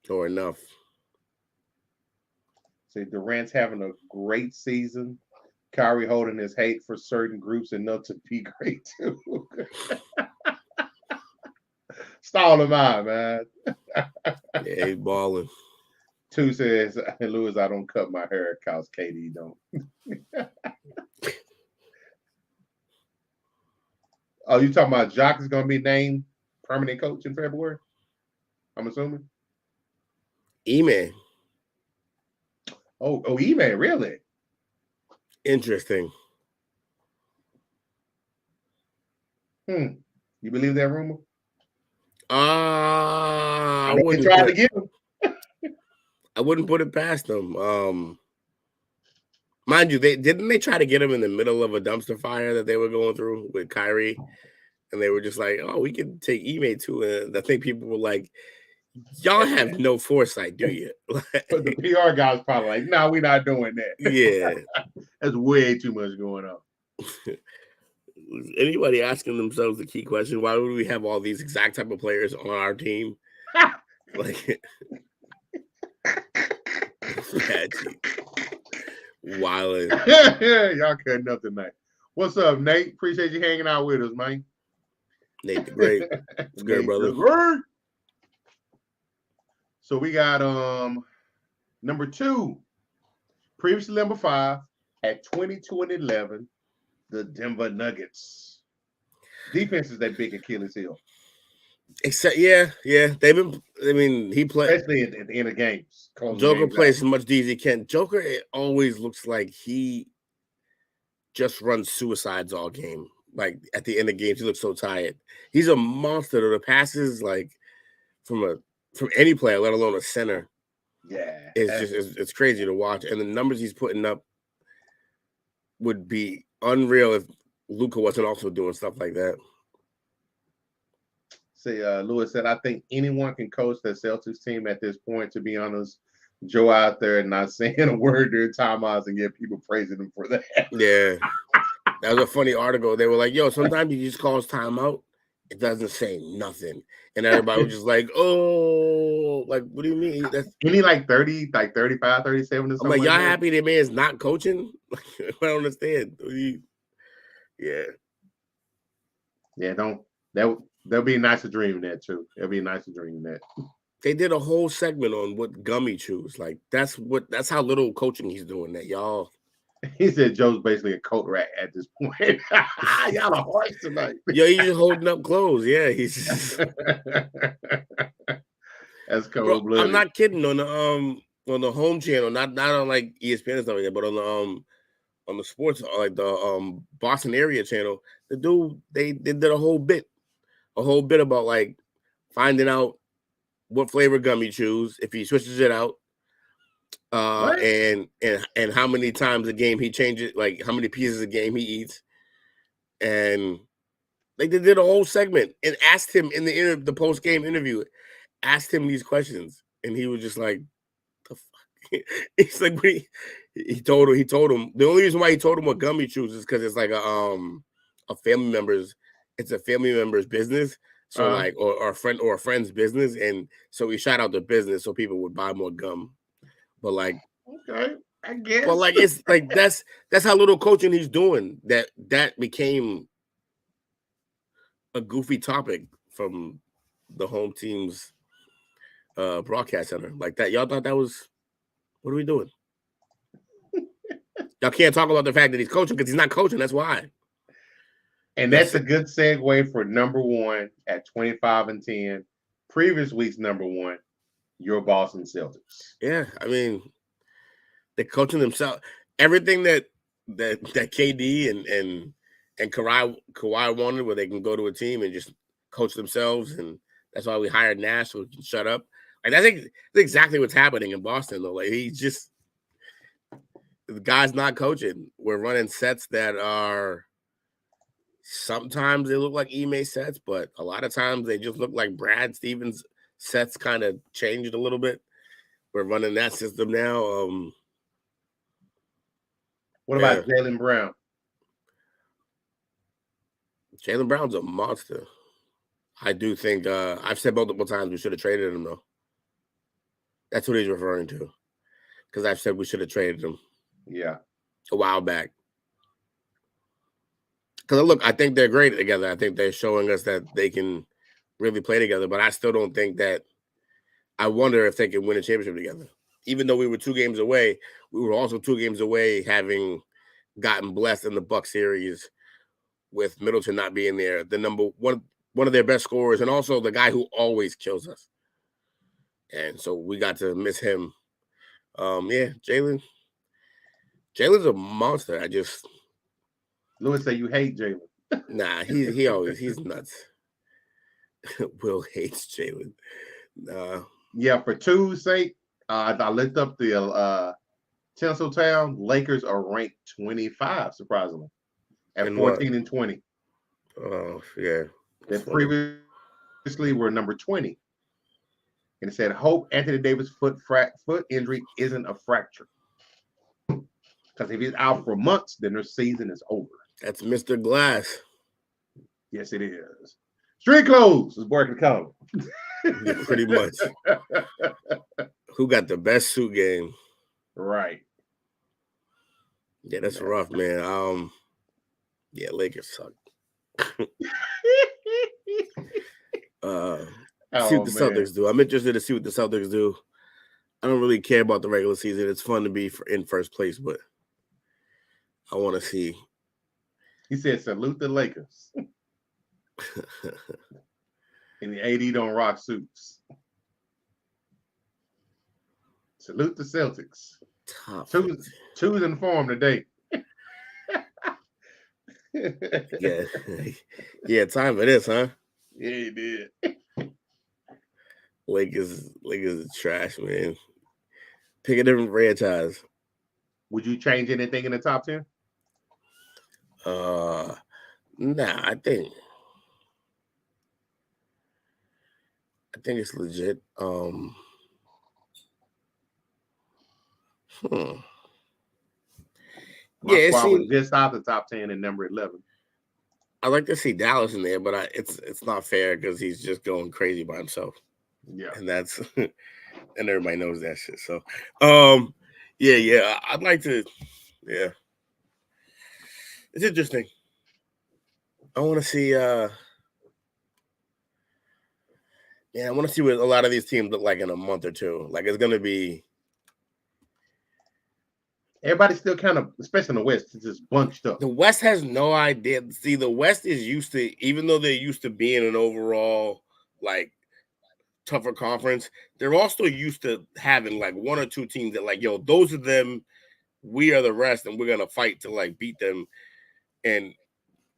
or enough. See, Durant's having a great season. Kyrie holding his hate for certain groups enough to be great too. Stall him out, man. Yeah, he's balling. Two says, Lewis, I don't cut my hair because KD don't. Oh, you talking about Jock is going to be named permanent coach in February? I'm assuming. Ime. Oh, Ime, really? Interesting. You believe that rumor? I They wouldn't tried put, to get him. I wouldn't put it past them. Mind you, they try to get him in the middle of a dumpster fire that they were going through with Kyrie, and they were just like, "Oh, we can take Ime too." And I think people were like, "Y'all have no foresight, do you?" But the PR guy's probably like, "No, we're not doing that." Yeah, That's way too much going on. anybody asking themselves the key question: why would we have all these exact type of players on our team? Like, yeah, wilding. Y'all cutting up tonight. What's up, Nate? Appreciate you hanging out with us, man. Nate the Great. It's good, Nate brother. the Great. So we got number 2, previously number 5 at 22-11, the Denver Nuggets. Defense is that big Achilles heel, Except, yeah, they've been. I mean, he plays. especially at the end of games. Joker plays as much D as he can. Joker, it always looks like he just runs suicides all game. Like at the end of games, he looks so tired. He's a monster. The passes, like from any player, let alone a center, Yeah, it's crazy to watch. And the numbers he's putting up would be unreal if Luka wasn't also doing stuff like that. See, Lewis said, I think anyone can coach that Celtics team at this point, to be honest. Joe out there and not saying a word during timeouts and get people praising him for that. Yeah. That was a funny article. They were like, yo, sometimes he just calls timeout. It doesn't say nothing. And everybody was just like, oh, like, what do you mean? That's Any like 30, like 35, 37 or something. I'm like, y'all that? happy that man's not coaching? I don't understand. Yeah. Yeah, that'll be a nicer dream that too. It'll be a nicer dream that. They did a whole segment on what gummy chews. Like, that's how little coaching he's doing that, y'all. He said Joe's basically a coat rat at this point. Y'all are harsh tonight. Yo, he's just holding up clothes. Yeah, he's just... That's cold blooded. I'm not kidding. On the home channel, not on like ESPN and stuff like that, but on the sports, like the Boston area channel, the dude they did a whole bit about like finding out what flavor gum he chews if he switches it out, and how many times a game he changes, like how many pieces a game he eats, and they did a whole segment and asked him in the post game interview, asked him these questions, and he was just like, "The fuck." He's like, he told him the only reason why he told him what gum he chews is because it's like a family member's business. So like, or a friend's business, and so he shot out the business so people would buy more gum. But like, okay, I guess. But like, it's like that's how little coaching he's doing. That became a goofy topic from the home team's broadcast center. Like that, y'all thought that was, what are we doing? Y'all can't talk about the fact that he's coaching because he's not coaching. That's why. And that's a good segue for number 1 at 25-10. Previous week's number 1, your Boston Celtics. Yeah, I mean, they're coaching themselves. Everything that KD and Kawhi wanted, where they can go to a team and just coach themselves, and that's why we hired Nash so he can shut up. Like that's exactly what's happening in Boston, though. Like the guy's not coaching. We're running sets that are sometimes they look like Ime sets, but a lot of times they just look like Brad Stevens sets kind of changed a little bit. We're running that system now. What about Jaylen Brown? Jaylen Brown's a monster. I do think I've said multiple times we should have traded him, though. That's what he's referring to. Because I've said we should have traded him. Yeah. A while back. Because, look, I think they're great together. I think they're showing us that they can really play together. But I still don't think that – I wonder if they can win a championship together. Even though we were 2 games away, we were also 2 games away having gotten blessed in the Bucks series with Middleton not being there. The number one of their best scorers, and also the guy who always kills us. And so we got to miss him. Jalen's a monster. Lewis say you hate Jaylen. Nah, he's nuts. Will hates Jaylen. Yeah, for two's sake, I looked up the Tinseltown. Lakers are ranked 25, surprisingly, at 14 and 20. Oh, yeah. They previously were number 20. And it said, hope Anthony Davis' foot injury isn't a fracture. Because if he's out for months, then their season is over. That's Mr. Glass. Yes, it is. Street clothes is working color. Yeah, pretty much. Who got the best suit game? Right. Yeah, that's rough, man. Lakers suck. See what the Celtics do. I'm interested to see what the Celtics do. I don't really care about the regular season. It's fun to be in first place, but I want to see. He said, salute the Lakers. And the AD don't rock suits. Salute the Celtics. Two's in form today. Yeah, time for this, huh? Yeah, he did. Lakers is trash, man. Pick a different franchise. Would you change anything in the top 10? Nah, I think it's legit. My squad was just out the top 10 and number 11. I like to see Dallas in there, but it's not fair because he's just going crazy by himself. Yeah, and that's and everybody knows that shit. So, I'd like to. Yeah, it's interesting. I want to see. I want to see what a lot of these teams look like in a month or two. Like it's gonna be. Everybody's still kind of, especially in the West, it's just bunched up. The West has no idea. See, the West is used to, even though they're used to being an overall like tougher conference, they're also used to having like 1 or 2 teams that like, yo, those are them. We are the rest, and we're gonna fight to like beat them. And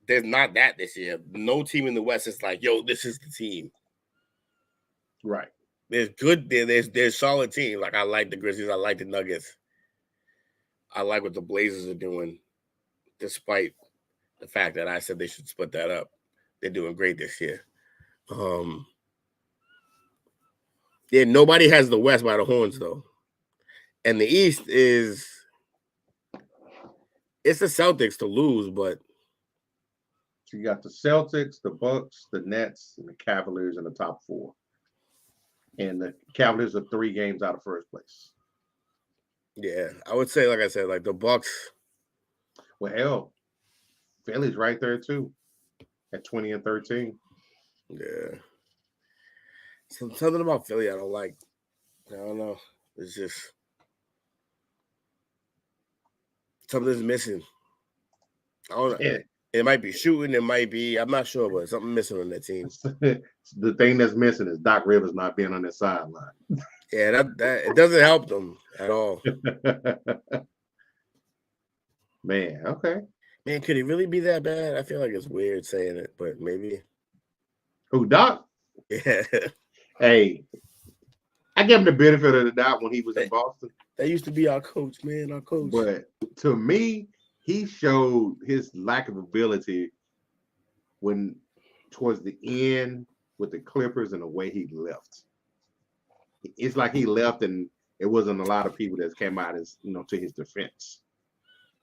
there's not that this year. No team in the West is like, yo, this is the team. Right. There's good. There's solid teams. Like I like the Grizzlies. I like the Nuggets. I like what the Blazers are doing, despite the fact that I said they should split that up. They're doing great this year. Nobody has the West by the horns, though. And the East it's the Celtics to lose, but. So you got the Celtics, the Bucks, the Nets, and the Cavaliers in the top 4. And the Cavaliers are 3 games out of first place. Yeah, I would say, like I said, like the Bucks. Well, hell, Philly's right there too, at 20 and 13. Yeah, something about Philly I don't like. I don't know. It's just something's missing. I don't know. Yeah. It might be shooting. It might be. I'm not sure, but something missing on that team. The thing that's missing is Doc Rivers not being on the sideline. Yeah, that it doesn't help them at all. Man, okay. Man, could he really be that bad? I feel like it's weird saying it, but maybe. Who, Doc? Yeah. Hey, I gave him the benefit of the doubt when he was in Boston. That used to be our coach, man. Our coach. But to me, he showed his lack of ability when towards the end with the Clippers and the way he left. It's like he left and it wasn't a lot of people that came out as to his defense.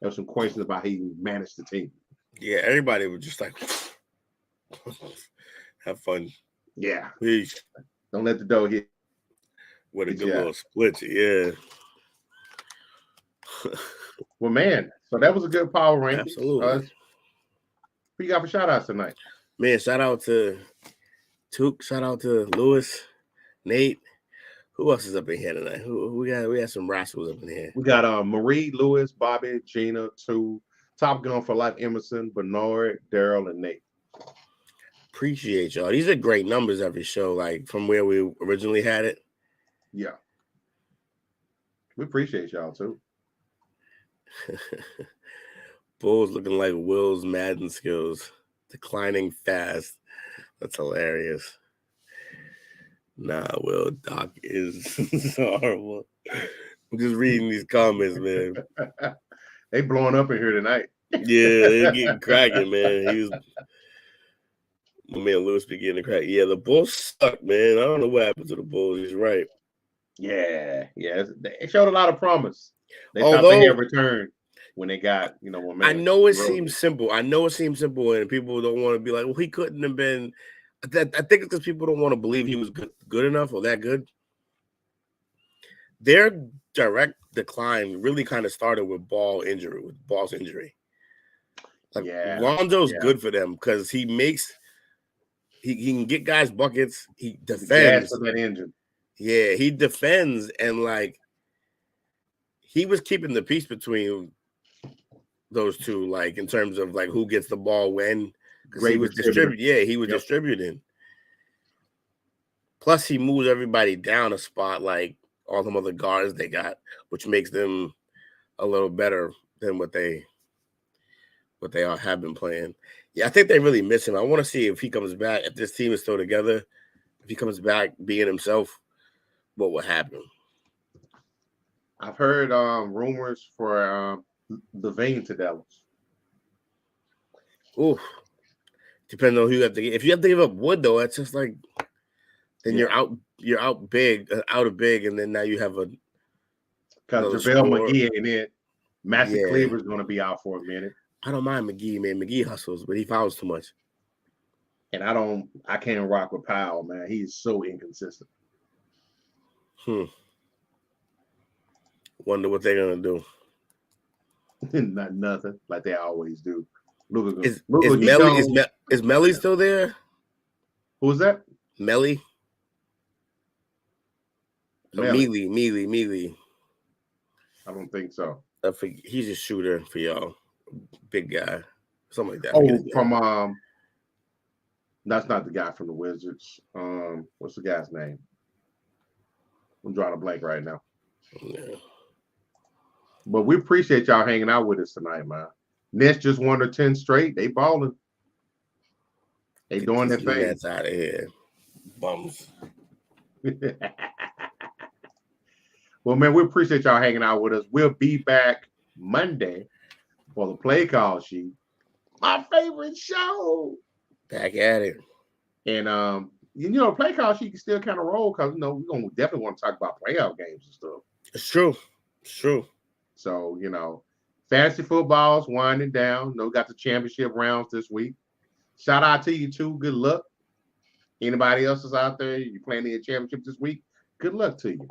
There was some questions about how he managed the team. Yeah, everybody was just like, have fun. Yeah. Peace. Don't let the door hit. What a good little split, yeah. Well, man, so that was a good power ranking. Absolutely. Who you got for shout outs tonight? Man, shout out to Took, shout out to Lewis, Nate. Who else is up in here tonight? We got some rascals up in here. We got Marie, Lewis, Bobby, Gina, Top Gun for Life, Emerson, Bernard, Daryl, and Nate. Appreciate y'all. These are great numbers every show, like from where we originally had it. Yeah. We appreciate y'all too. Bulls looking like Will's Madden skills, declining fast. That's hilarious. Nah, Will, Doc is horrible. I'm just reading these comments, man. They blowing up in here tonight. Yeah, they're getting cracking, man. My man Lewis beginning to crack. Yeah, the Bulls suck, man. I don't know what happened to the Bulls. He's right. Yeah. They showed a lot of promise. They thought they had returned when they got, I know it seems simple. And people don't want to be like, well, he couldn't have been. I think it's because people don't want to believe he was good enough or that good. Their direct decline really kind of started with Ball's injury. Like, Lonzo's good for them because he can get guys buckets. He defends. That engine. Yeah, he defends and like he was keeping the peace between those two, like in terms of like who gets the ball when. Because he was distributing. Yeah, he was distributing. Plus, he moves everybody down a spot like all them other guards they got, which makes them a little better than what they have been playing. Yeah, I think they really miss him. I want to see if he comes back, if this team is still together, if he comes back being himself, what will happen. I've heard rumors for LaVine to Dallas. Ooh. Depending on who you have to get. If you have to give up Wood, though, that's just like then you're out of big, and then now you have a because JaVale McGee ain't it. Master Cleaver's going to be out for a minute. I don't mind McGee, man. McGee hustles, but he fouls too much. And I can't rock with Powell, man. He's so inconsistent. Wonder what they're gonna do. Not nothing, like they always do. Is Melly still there? Who was that? Melly? Mealy. I don't think so. He's a shooter for y'all. Big guy. Something like that. Oh, from that's not the guy from the Wizards. What's the guy's name? I'm drawing a blank right now. Yeah. But we appreciate y'all hanging out with us tonight, man. Nets just won their 10 straight. They balling. They doing their thing. That's out of here. Bums. Well, man, we appreciate y'all hanging out with us. We'll be back Monday for the Play Call Sheet. My favorite show. Back at it. And Play Call Sheet can still kind of roll because we're gonna definitely want to talk about playoff games and stuff. It's true. So, fantasy football's winding down. We got the championship rounds this week. Shout out to you too. Good luck. Anybody else is out there, you playing in the championship this week? Good luck to you.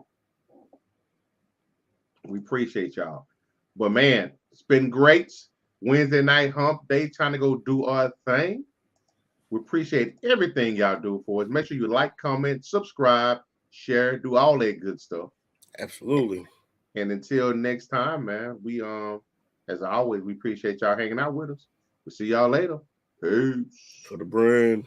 We appreciate y'all. But man, it's been great. Wednesday night hump day, trying to go do our thing. We appreciate everything y'all do for us. Make sure you like, comment, subscribe, share, do all that good stuff. Absolutely. And until next time, man, we as always, we appreciate y'all hanging out with us. We'll see y'all later. Peace. For the brand.